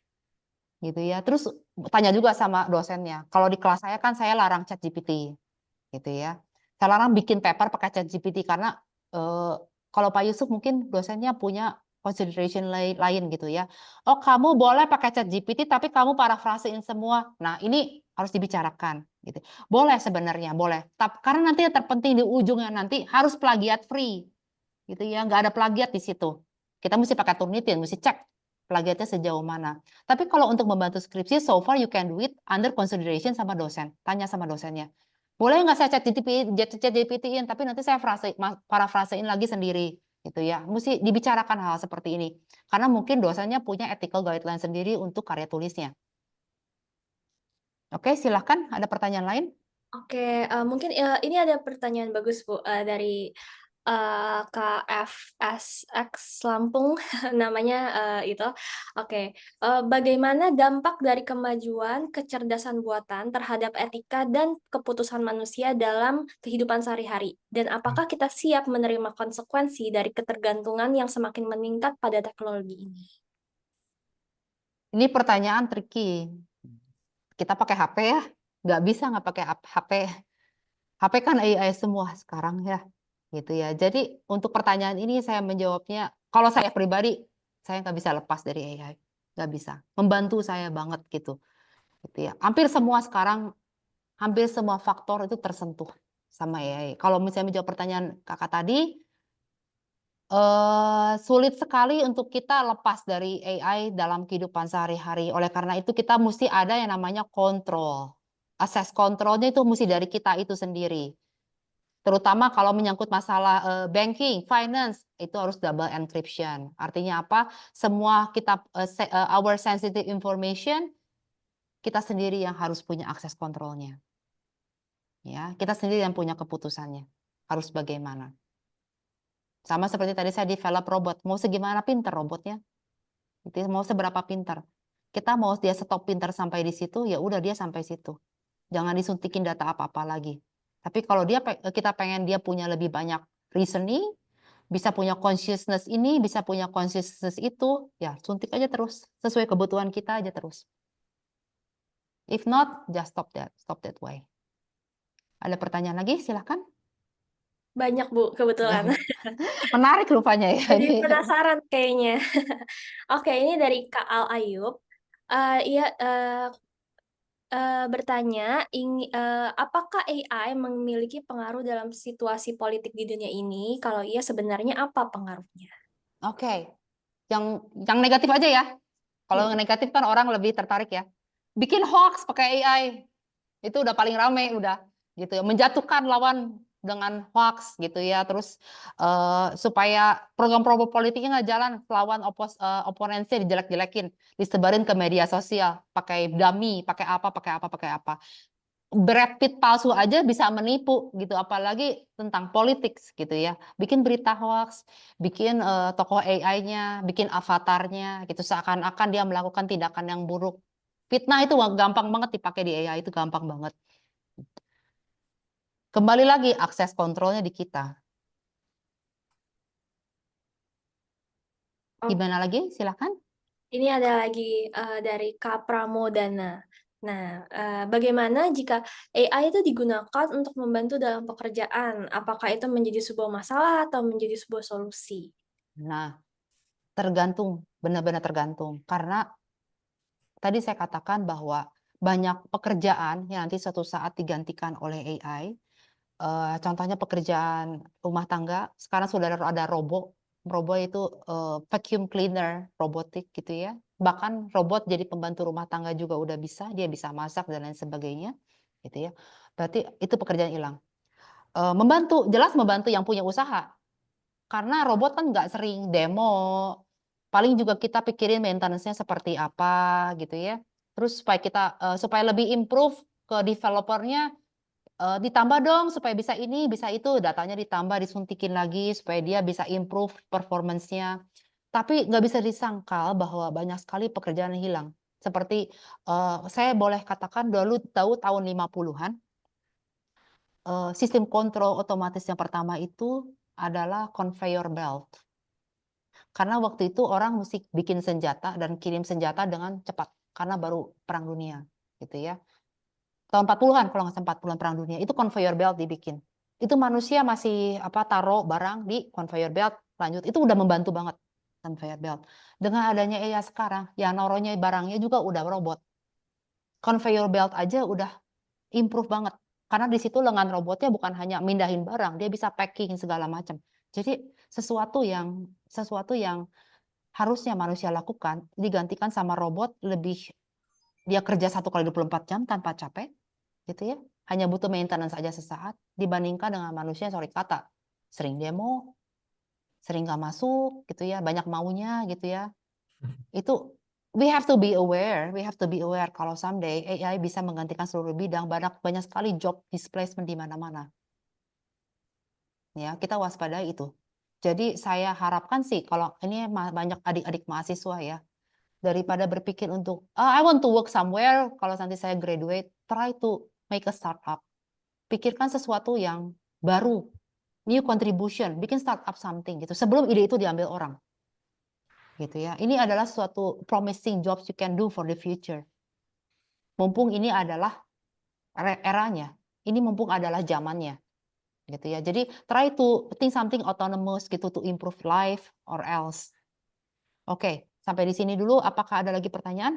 B: gitu ya. Terus tanya juga sama dosennya. Kalau di kelas saya kan saya larang chat GPT gitu ya. Saya larang bikin paper pakai chat GPT karena kalau Pak Yusuf mungkin dosennya punya consideration lain gitu ya. Oh, kamu boleh pakai chat GPT tapi kamu parafrasein semua. Nah, ini harus dibicarakan gitu. Boleh sebenarnya, boleh. Tapi karena nanti yang terpenting di ujungnya nanti harus plagiat free. Gitu ya, nggak ada plagiat di situ. Kita mesti pakai Turnitin, mesti cek plagiatnya sejauh mana. Tapi kalau untuk membantu skripsi, so far you can do it under consideration sama dosen. Tanya sama dosennya. Boleh nggak saya chat GPT-in, tapi nanti saya parafrasein lagi sendiri. Gitu ya. Mesti dibicarakan hal seperti ini. Karena mungkin dosennya punya ethical guideline sendiri untuk karya tulisnya. Oke, silahkan. Ada pertanyaan lain?
A: Oke, mungkin ini ada pertanyaan bagus, Bu, dari KFSX Lampung, namanya itu. Oke, bagaimana dampak dari kemajuan kecerdasan buatan terhadap etika dan keputusan manusia dalam kehidupan sehari-hari? Dan apakah kita siap menerima konsekuensi dari ketergantungan yang semakin meningkat pada teknologi ini?
B: Ini pertanyaan tricky. Kita pakai HP ya, nggak bisa nggak pakai HP. HP kan AI semua sekarang ya, gitu ya. Jadi untuk pertanyaan ini saya menjawabnya, kalau saya pribadi, saya nggak bisa lepas dari AI, nggak bisa. Membantu saya banget gitu ya. Hampir semua sekarang, hampir semua faktor itu tersentuh sama AI. Kalau misalnya menjawab pertanyaan kakak tadi, sulit sekali untuk kita lepas dari AI dalam kehidupan sehari-hari. Oleh karena itu kita mesti ada yang namanya kontrol. Akses kontrolnya itu mesti dari kita itu sendiri. Terutama kalau menyangkut masalah banking, finance, itu harus double encryption. Artinya apa? Semua kita our sensitive information, kita sendiri yang harus punya akses kontrolnya. Ya, kita sendiri yang punya keputusannya. Harus bagaimana? Sama seperti tadi saya develop robot. Mau segimana pinter robotnya? Itu mau seberapa pinter? Kita mau dia stop pinter sampai di situ, ya udah dia sampai situ. Jangan disuntikin data apa-apa lagi. Tapi kalau kita pengen dia punya lebih banyak reasoning, bisa punya consciousness ini, bisa punya consciousness itu, ya suntik aja terus. Sesuai kebutuhan kita aja terus. If not, just stop that way. Ada pertanyaan lagi? Silahkan.
A: Banyak Bu, kebetulan.
B: Menarik rupanya ya.
A: Jadi penasaran kayaknya. Oke, ini dari Kak Al Ayub. Iya, bertanya, apakah AI memiliki pengaruh dalam situasi politik di dunia ini? Kalau iya, sebenarnya apa pengaruhnya?
B: Oke. Yang negatif aja ya. Kalau yang negatif kan orang lebih tertarik ya. Bikin hoax pakai AI. Itu udah paling rame udah gitu ya. Menjatuhkan lawan dengan hoax gitu ya. Terus supaya program-program politiknya nggak jalan, lawan oponennya dijelek-jelekin, disebarin ke media sosial, pakai dummy, pakai apa, pakai apa, pakai apa. Brad Pitt palsu aja bisa menipu gitu, apalagi tentang politik gitu ya. Bikin berita hoax, bikin tokoh AI-nya, bikin avatarnya gitu, seakan-akan dia melakukan tindakan yang buruk. Fitnah itu gampang banget dipakai di AI, itu gampang banget. Kembali lagi akses kontrolnya di kita. Gimana lagi? Silakan.
A: Ini ada lagi dari Kak Pramodana. Nah, bagaimana jika AI itu digunakan untuk membantu dalam pekerjaan? Apakah itu menjadi sebuah masalah atau menjadi sebuah solusi?
B: Nah, tergantung, benar-benar tergantung. Karena tadi saya katakan bahwa banyak pekerjaan yang nanti suatu saat digantikan oleh AI. Contohnya pekerjaan rumah tangga, sekarang sudah ada robot itu vacuum cleaner, robotik gitu ya. Bahkan robot jadi pembantu rumah tangga juga udah bisa, dia bisa masak dan lain sebagainya, gitu ya. Berarti itu pekerjaan hilang. Jelas membantu yang punya usaha, karena robot kan nggak sering demo, paling juga kita pikirin maintenance-nya seperti apa gitu ya. Terus supaya lebih improve ke developernya, ditambah dong supaya bisa ini, bisa itu, datanya ditambah, disuntikin lagi supaya dia bisa improve performance-nya. Tapi nggak bisa disangkal bahwa banyak sekali pekerjaan yang hilang. Seperti saya boleh katakan dulu tahu tahun 50-an, sistem kontrol otomatis yang pertama itu adalah conveyor belt. Karena waktu itu orang mesti bikin senjata dan kirim senjata dengan cepat karena baru perang dunia gitu ya. Tahun 40-an kalau nggak salah, 40-an perang dunia itu conveyor belt dibikin. Itu manusia masih taruh barang di conveyor belt, lanjut. Itu udah membantu banget conveyor belt. Dengan adanya AI sekarang, ya naruhnya barangnya juga udah robot. Conveyor belt aja udah improve banget. Karena di situ lengan robotnya bukan hanya mindahin barang, dia bisa packing segala macam. Jadi sesuatu yang harusnya manusia lakukan digantikan sama robot, dia kerja 1 kali 24 jam tanpa capek gitu ya, hanya butuh maintenance saja sesaat, dibandingkan dengan manusia yang sorry kata sering demo, sering nggak masuk gitu ya, banyak maunya gitu ya. Itu we have to be aware kalau someday AI bisa menggantikan seluruh bidang, banyak sekali job displacement di mana-mana ya, kita waspadai itu. Jadi saya harapkan sih kalau ini banyak adik-adik mahasiswa ya, daripada berpikir untuk I want to work somewhere, kalau nanti saya graduate, try to make a startup. Pikirkan sesuatu yang baru, new contribution, bikin startup something gitu, sebelum ide itu diambil orang. Gitu ya. Ini adalah suatu promising jobs you can do for the future. Mumpung ini adalah eranya, ini mumpung adalah zamannya. Gitu ya. Jadi try to think something autonomous gitu to improve life or else. Oke, sampai di sini dulu. Apakah ada lagi pertanyaan?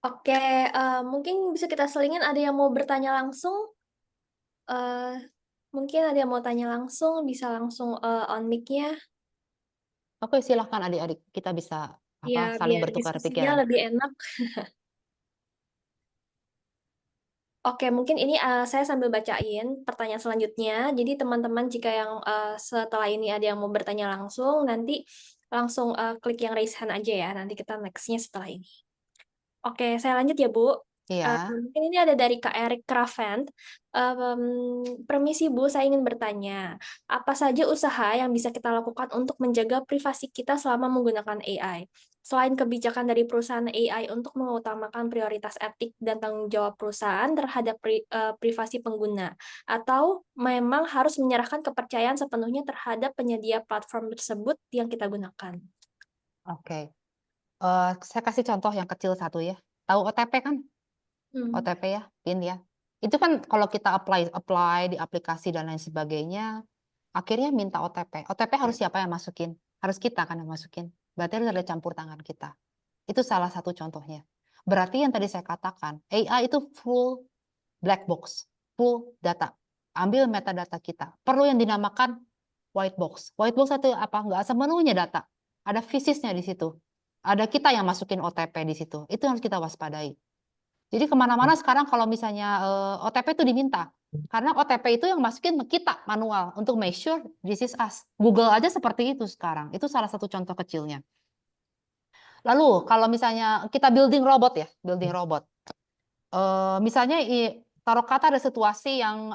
A: Oke, mungkin bisa kita selingin ada yang mau bertanya langsung. Eh, Mungkin ada yang mau tanya langsung, bisa langsung on mic-nya.
B: Oke, silahkan adik-adik, kita bisa
A: Ya,
B: saling
A: biar
B: bertukar
A: diskusinya
B: pikiran.
A: lebih enak. Oke, mungkin ini saya sambil bacain pertanyaan selanjutnya. Jadi teman-teman jika yang setelah ini ada yang mau bertanya langsung, nanti langsung klik yang raise hand aja ya. Nanti kita next-nya setelah ini. Oke, saya lanjut ya, Bu.
B: Iya.
A: Mungkin ini ada dari Kak Erik Cravent. Permisi Bu, saya ingin bertanya, apa saja usaha yang bisa kita lakukan untuk menjaga privasi kita selama menggunakan AI? Selain kebijakan dari perusahaan AI untuk mengutamakan prioritas etik dan tanggung jawab perusahaan terhadap privasi pengguna, atau memang harus menyerahkan kepercayaan sepenuhnya terhadap penyedia platform tersebut yang kita gunakan?
B: Oke. Saya kasih contoh yang kecil satu ya. Tahu OTP kan?
A: Hmm.
B: OTP ya, PIN ya. Itu kan kalau kita apply di aplikasi dan lain sebagainya, akhirnya minta OTP. OTP harus siapa yang masukin? Harus kita kan yang masukin. Berarti harus ada campur tangan kita. Itu salah satu contohnya. Berarti yang tadi saya katakan, AI itu full black box, full data. Ambil metadata kita. Perlu yang dinamakan white box. White box itu apa? Nggak sepenuhnya data. Ada fisisnya di situ. Ada kita yang masukin OTP di situ. Itu harus kita waspadai. Jadi kemana-mana sekarang kalau misalnya OTP itu diminta. Karena OTP itu yang masukin kita manual untuk make sure this is us. Google aja seperti itu sekarang. Itu salah satu contoh kecilnya. Lalu kalau misalnya kita building robot ya, building robot. Misalnya taruh kata ada situasi yang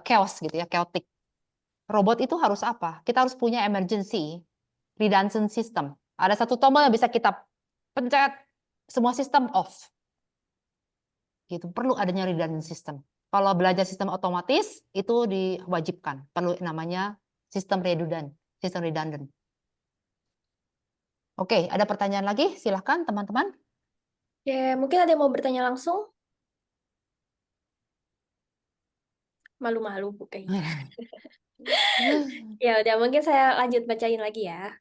B: chaos gitu ya, chaotic. Robot itu harus apa? Kita harus punya emergency redundant system. Ada satu tombol yang bisa kita pencet, semua sistem off. Gitu. Perlu adanya redundant system. Kalau belajar sistem otomatis itu diwajibkan. Perlu namanya sistem redundant, sistem redundant. Oke, ada pertanyaan lagi? Silahkan teman-teman.
A: Oke, mungkin ada yang mau bertanya langsung? Malu-malu Bu kayaknya. Ya udah, mungkin saya lanjut bacain lagi ya.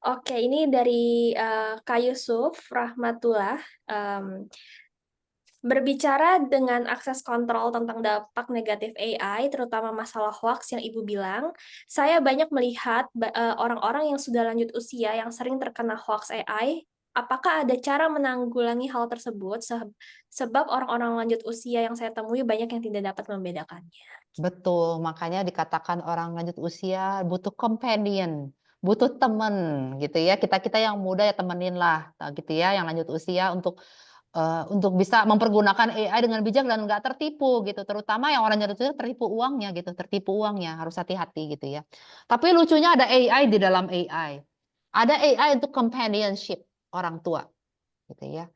A: Oke, ini dari Kak Yusuf Rahmatullah. Em, Berbicara dengan akses kontrol tentang dampak negatif AI, terutama masalah hoax yang Ibu bilang, saya banyak melihat orang-orang yang sudah lanjut usia yang sering terkena hoax AI. Apakah ada cara menanggulangi hal tersebut? Sebab orang-orang lanjut usia yang saya temui banyak yang tidak dapat membedakannya.
B: Betul, makanya dikatakan orang lanjut usia butuh companion, butuh temen gitu ya. Kita-kita yang muda ya temenin lah, gitu ya, yang lanjut usia untuk bisa mempergunakan AI dengan bijak dan nggak tertipu gitu. Terutama yang orang lanjut usia tertipu uangnya gitu, tertipu uangnya harus hati-hati gitu ya. Tapi lucunya ada AI di dalam AI. Ada AI untuk companionship orang tua gitu ya.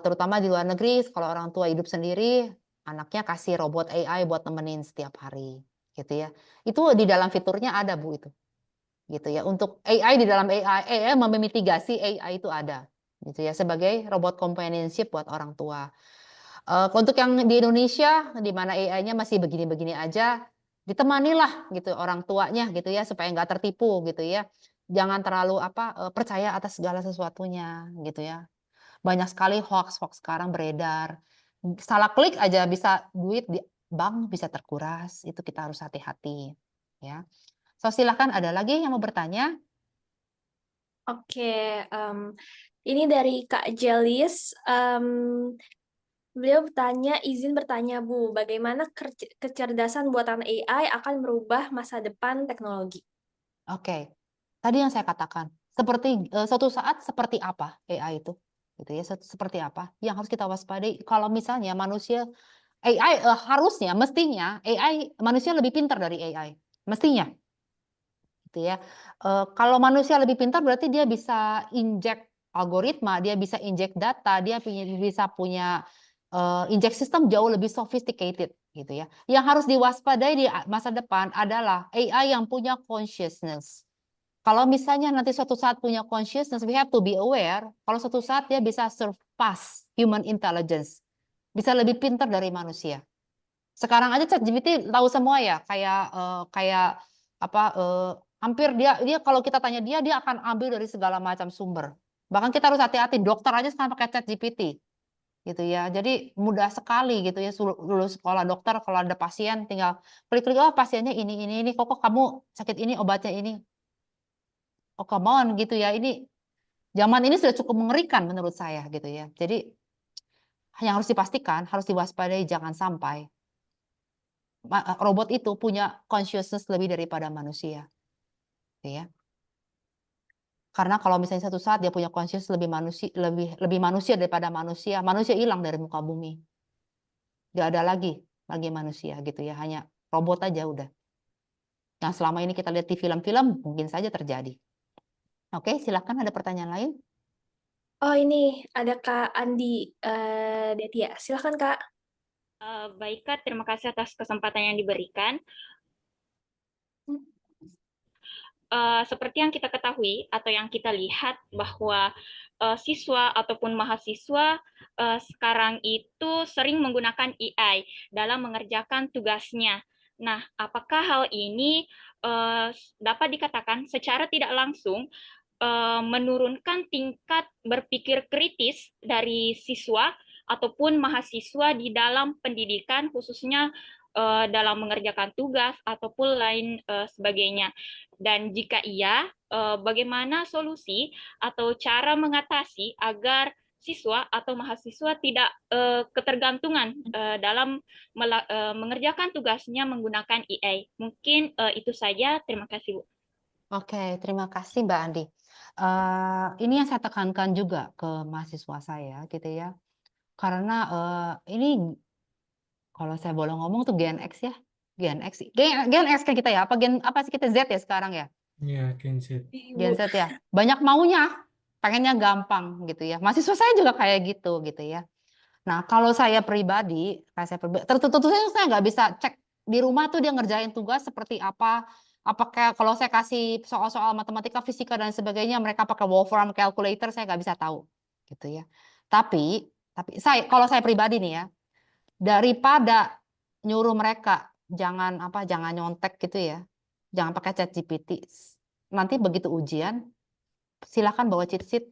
B: Terutama di luar negeri, kalau orang tua hidup sendiri, anaknya kasih robot AI buat temenin setiap hari, gitu ya. Itu di dalam fiturnya ada Bu itu, gitu ya. Untuk AI di dalam AI memitigasi AI itu ada, gitu ya, sebagai robot companionship buat orang tua. Untuk yang di Indonesia, di mana AI-nya masih begini-begini aja, ditemanilah gitu orang tuanya, gitu ya, supaya nggak tertipu, gitu ya. Jangan terlalu percaya atas segala sesuatunya, gitu ya. Banyak sekali hoax-hoax sekarang beredar. Salah klik aja bisa duit di bank bisa terkuras. Itu kita harus hati-hati, ya. So, silakan ada lagi yang mau bertanya?
A: Oke, ini dari Kak Jelis. Beliau izin bertanya Bu, bagaimana kecerdasan buatan AI akan merubah masa depan teknologi?
B: Oke. Tadi yang saya katakan, seperti suatu saat seperti apa AI itu? Gitu ya, seperti apa yang harus kita waspadai kalau misalnya manusia AI harusnya mestinya AI manusia lebih pintar dari AI. Mestinya gitu ya. Kalau manusia lebih pintar berarti dia bisa injek algoritma, dia bisa injek data, dia bisa punya injek sistem jauh lebih sophisticated gitu ya. Yang harus diwaspadai di masa depan adalah AI yang punya consciousness. Kalau misalnya nanti suatu saat punya consciousness, we have to be aware. Kalau suatu saat dia bisa surpass human intelligence, bisa lebih pintar dari manusia. Sekarang aja ChatGPT tahu semua ya, kayak hampir dia kalau kita tanya dia akan ambil dari segala macam sumber. Bahkan kita harus hati-hati, dokter aja sekarang pakai ChatGPT gitu ya. Jadi mudah sekali gitu ya, lulus sekolah dokter kalau ada pasien tinggal klik-klik, oh pasiennya ini, kok kamu sakit ini obatnya ini. Oh come on gitu ya. Ini zaman ini sudah cukup mengerikan menurut saya gitu ya. Jadi yang harus dipastikan, harus diwaspadai jangan sampai robot itu punya consciousness lebih daripada manusia, gitu ya. Karena kalau misalnya satu saat dia punya consciousness lebih manusia daripada manusia, manusia hilang dari muka bumi. Nggak ada lagi manusia gitu ya, hanya robot aja udah. Yang selama ini kita lihat di film-film mungkin saja terjadi. Oke, silakan ada pertanyaan lain.
A: Oh ini ada Kak Andi Detia. Silakan Kak.
D: Baik Kak, terima kasih atas kesempatan yang diberikan. Seperti yang kita ketahui atau yang kita lihat bahwa siswa ataupun mahasiswa sekarang itu sering menggunakan AI dalam mengerjakan tugasnya. Nah, apakah hal ini dapat dikatakan secara tidak langsung menurunkan tingkat berpikir kritis dari siswa ataupun mahasiswa di dalam pendidikan, khususnya dalam mengerjakan tugas ataupun lain sebagainya. Dan jika iya, bagaimana solusi atau cara mengatasi agar siswa atau mahasiswa tidak ketergantungan dalam mengerjakan tugasnya menggunakan AI. Mungkin itu saja. Terima kasih, Bu.
B: Oke, terima kasih Mbak Andi. Ini yang saya tekankan juga ke mahasiswa saya gitu ya. Karena ini kalau saya boleh ngomong tuh Gen X ya. Gen X kan kita ya. Apa sih kita Z ya sekarang ya?
C: Ya, Gen Z.
B: Gen Z ya. Banyak maunya, pengennya gampang gitu ya. Mahasiswa saya juga kayak gitu ya. Nah, kalau saya pribadi, tentu saya nggak bisa cek di rumah tuh dia ngerjain tugas seperti apa. Apakah kalau saya kasih soal-soal matematika, fisika dan sebagainya, mereka pakai Wolfram calculator, saya nggak bisa tahu, gitu ya. Tapi kalau saya pribadi nih ya, daripada nyuruh mereka jangan nyontek gitu ya, jangan pakai ChatGPT. Nanti begitu ujian, silakan bawa cheat sheet.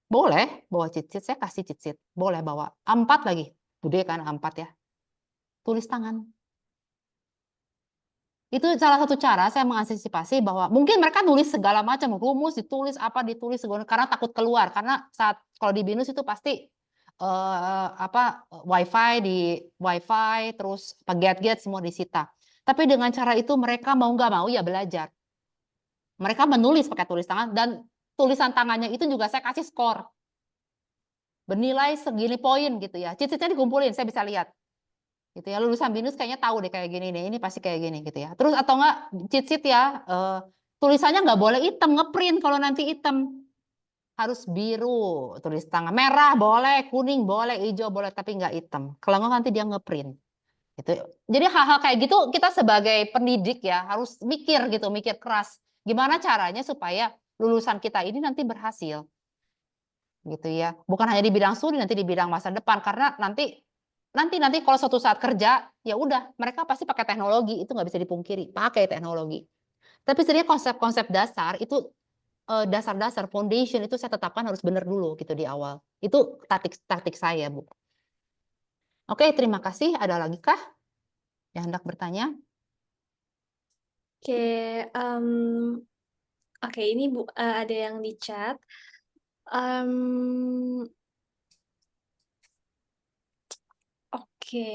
B: Boleh bawa cheat sheet, saya kasih cheat sheet. Boleh bawa. A4 lagi. Gede kan A4 ya. Tulis tangan. Itu salah satu cara saya mengantisipasi bahwa mungkin mereka nulis segala macam, rumus ditulis, ditulis segala, karena takut keluar. Karena saat kalau di BINUS itu pasti wifi terus gadget semua disita. Tapi dengan cara itu mereka mau nggak mau ya belajar. Mereka menulis pakai tulis tangan dan tulisan tangannya itu juga saya kasih skor. Bernilai segini poin gitu ya. Cheat-sheetnya dikumpulin, saya bisa lihat. Gitu ya, lulusan BINUS kayaknya tahu deh kayak gini nih, ini pasti kayak gini gitu ya. Terus atau enggak cheat sheet ya, tulisannya nggak boleh hitam, ngeprint kalau nanti hitam. Harus biru, tulis tangan. Merah boleh, kuning boleh, hijau boleh, tapi nggak hitam. Kalau nggak nanti dia ngeprint. Gitu. Jadi hal-hal kayak gitu kita sebagai pendidik ya harus mikir gitu, mikir keras. Gimana caranya supaya lulusan kita ini nanti berhasil. Gitu ya. Bukan hanya di bidang studi, nanti di bidang masa depan, karena nanti kalau suatu saat kerja ya udah mereka pasti pakai teknologi, itu nggak bisa dipungkiri, pakai teknologi. Tapi sebenarnya konsep-konsep dasar itu dasar-dasar foundation itu saya tetapkan harus benar dulu gitu di awal. Itu taktik saya, Bu. Oke, terima kasih. Ada lagi kah yang hendak bertanya?
A: Oke, oke ini Bu ada yang di chat. Oke.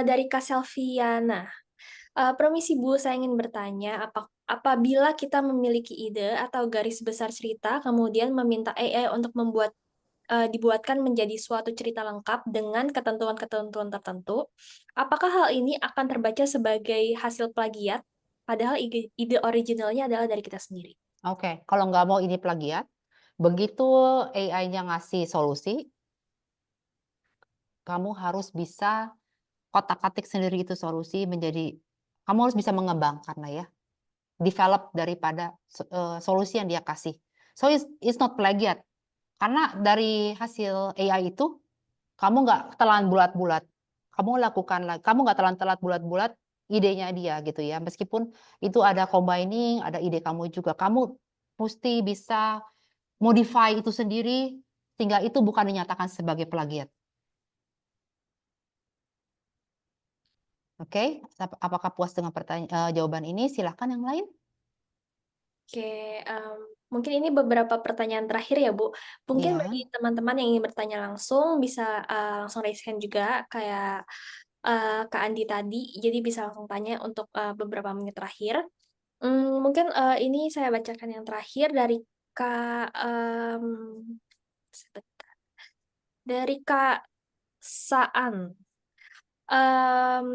A: Dari Kak Selviana. Permisi Bu, saya ingin bertanya, apabila kita memiliki ide atau garis besar cerita, kemudian meminta AI untuk dibuatkan menjadi suatu cerita lengkap dengan ketentuan-ketentuan tertentu, apakah hal ini akan terbaca sebagai hasil plagiat, padahal ide originalnya adalah dari kita sendiri?
B: Oke, kalau nggak mau ini plagiat, begitu AI-nya ngasih solusi, kamu harus bisa kotak-katik sendiri itu solusi menjadi, kamu harus bisa mengembangkan lah ya, develop daripada solusi yang dia kasih. So it's not plagiat. Karena dari hasil AI itu, kamu nggak telan bulat-bulat. Kamu kamu nggak telan-telan bulat-bulat idenya dia gitu ya. Meskipun itu ada combining, ada ide kamu juga. Kamu mesti bisa modify itu sendiri sehingga itu bukan dinyatakan sebagai plagiat. Oke, apakah puas dengan jawaban ini? Silahkan yang lain.
A: Oke, mungkin ini beberapa pertanyaan terakhir ya, Bu. Mungkin
B: Iya.
A: bagi teman-teman yang ingin bertanya langsung, bisa langsung raise hand juga, kayak Kak Andi tadi. Jadi bisa langsung tanya untuk beberapa menit terakhir. Mungkin ini saya bacakan yang terakhir dari Kak, sebentar. Dari Kak Saan. Em,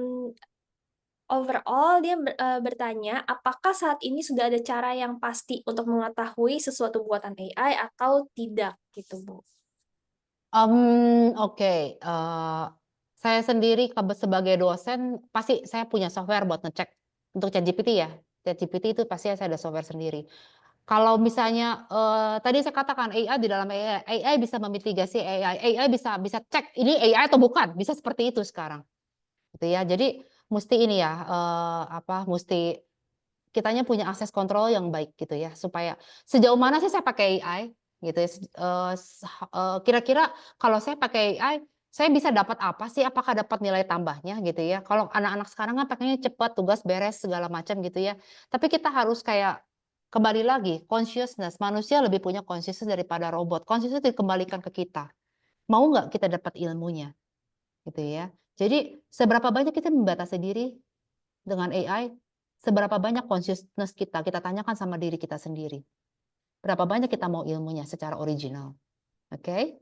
A: Overall, dia bertanya, apakah saat ini sudah ada cara yang pasti untuk mengetahui sesuatu buatan AI atau tidak, gitu, Bu?
B: Oke. Saya sendiri sebagai dosen pasti saya punya software buat ngecek untuk ChatGPT ya. ChatGPT itu pasti saya ada software sendiri. Kalau misalnya tadi saya katakan AI di dalam AI bisa memitigasi AI bisa cek ini AI atau bukan, bisa seperti itu sekarang, gitu ya. Jadi mesti ini ya mesti kitanya punya akses kontrol yang baik gitu ya, supaya sejauh mana sih saya pakai AI gitu ya. Kira-kira kalau saya pakai AI, saya bisa dapat apa sih? Apakah dapat nilai tambahnya gitu ya? Kalau anak-anak sekarang kan pakainya cepat, tugas beres segala macam gitu ya. Tapi kita harus kayak kembali lagi consciousness, manusia lebih punya consciousness daripada robot. Consciousness dikembalikan ke kita. Mau nggak kita dapat ilmunya gitu ya? Jadi seberapa banyak kita membatasi diri dengan AI, seberapa banyak consciousness kita tanyakan sama diri kita sendiri. Berapa banyak kita mau ilmunya secara original. Oke?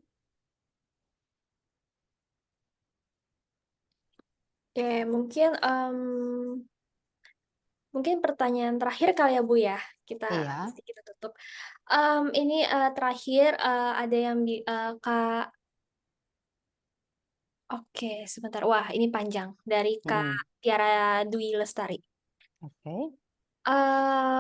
A: Oke, mungkin pertanyaan terakhir kali ya, Bu ya.
B: Iya.
A: Kita tutup. Ini terakhir ada yang Kak. Oke, sebentar. Wah, ini panjang dari Kak Tiara Dwi Lestari.
B: Oke.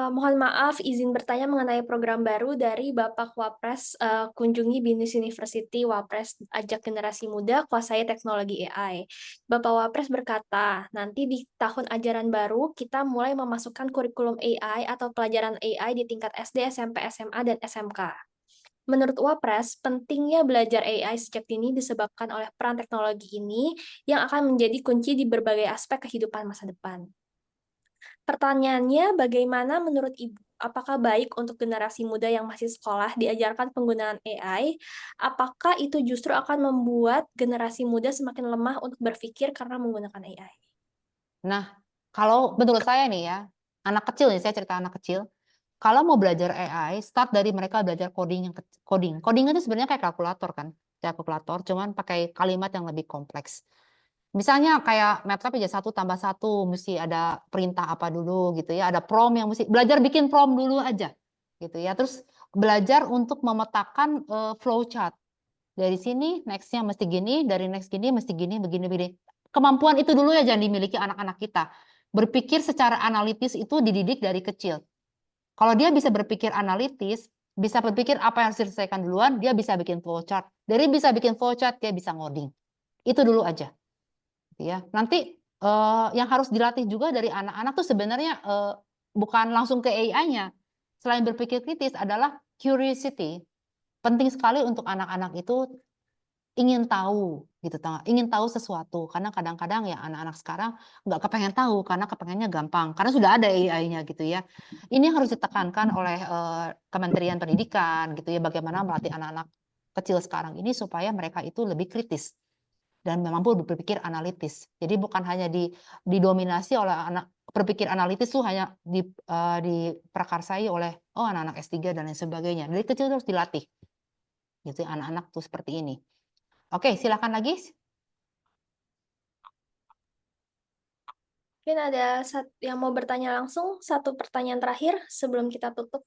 A: Mohon maaf, izin bertanya mengenai program baru dari Bapak Wapres, kunjungi BINUS University. Wapres ajak generasi muda kuasai teknologi AI. Bapak Wapres berkata, nanti di tahun ajaran baru kita mulai memasukkan kurikulum AI atau pelajaran AI di tingkat SD, SMP, SMA, dan SMK. Menurut Wapres, pentingnya belajar AI sejak dini disebabkan oleh peran teknologi ini yang akan menjadi kunci di berbagai aspek kehidupan masa depan. Pertanyaannya, bagaimana menurut Ibu? Apakah baik untuk generasi muda yang masih sekolah diajarkan penggunaan AI? Apakah itu justru akan membuat generasi muda semakin lemah untuk berpikir karena menggunakan AI?
B: Nah, kalau menurut saya nih ya, anak kecil nih, saya cerita anak kecil, kalau mau belajar AI, start dari mereka belajar coding coding. Coding itu sebenarnya kayak kalkulator kan, kayak kalkulator, cuman pakai kalimat yang lebih kompleks. Misalnya kayak MATLAB aja 1+1 mesti ada perintah apa dulu gitu ya, ada prompt yang mesti belajar bikin prompt dulu aja gitu ya. Terus belajar untuk memetakan flowchart. Dari sini nextnya mesti gini, dari next gini mesti gini, begini, begini. Kemampuan itu dulu ya jangan dimiliki anak-anak kita. Berpikir secara analitis itu dididik dari kecil. Kalau dia bisa berpikir analitis, bisa berpikir apa yang harus diselesaikan duluan, dia bisa bikin flowchart. Dari bisa bikin flowchart, dia bisa ngoding. Itu dulu aja. Ya, nanti yang harus dilatih juga dari anak-anak tuh sebenarnya bukan langsung ke AI-nya. Selain berpikir kritis adalah curiosity. Penting sekali untuk anak-anak itu ingin tahu gitu, ingin tahu sesuatu. Karena kadang-kadang ya anak-anak sekarang nggak kepengen tahu karena kepengennya gampang. Karena sudah ada AI-nya gitu ya. Ini harus ditekankan oleh Kementerian Pendidikan gitu ya, bagaimana melatih anak-anak kecil sekarang ini supaya mereka itu lebih kritis dan mampu berpikir analitis. Jadi bukan hanya didominasi oleh anak berpikir analitis tuh hanya diprakarsai oleh anak-anak S3 dan lain sebagainya. Dari kecil terus dilatih. Gitu anak-anak tuh seperti ini. Oke, silakan lagi.
A: Mungkin ada yang mau bertanya langsung, satu pertanyaan terakhir sebelum kita tutup.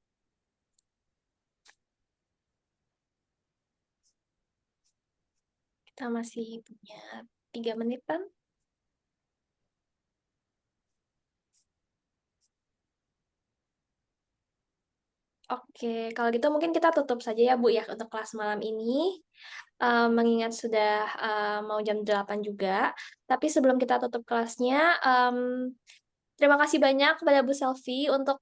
A: Kita masih punya 3 menitan. Oke, kalau gitu mungkin kita tutup saja ya Bu ya untuk kelas malam ini. Mengingat sudah mau jam 8 juga. Tapi sebelum kita tutup kelasnya, Terima kasih banyak kepada Bu Selvi untuk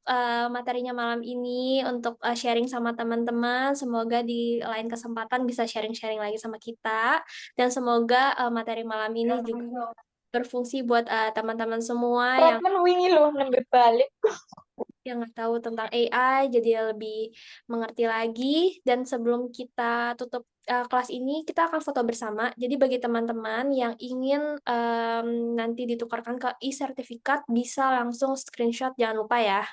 A: materinya malam ini, untuk sharing sama teman-teman. Semoga di lain kesempatan bisa sharing-sharing lagi sama kita. Dan semoga materi malam ini juga berfungsi buat teman-teman semua yang
E: Redman wingi loh nembe balik.
A: nggak tahu tentang AI, jadi lebih mengerti lagi. Dan sebelum kita tutup kelas ini, kita akan foto bersama. Jadi bagi teman-teman yang ingin nanti ditukarkan ke e-sertifikat, bisa langsung screenshot, jangan lupa ya.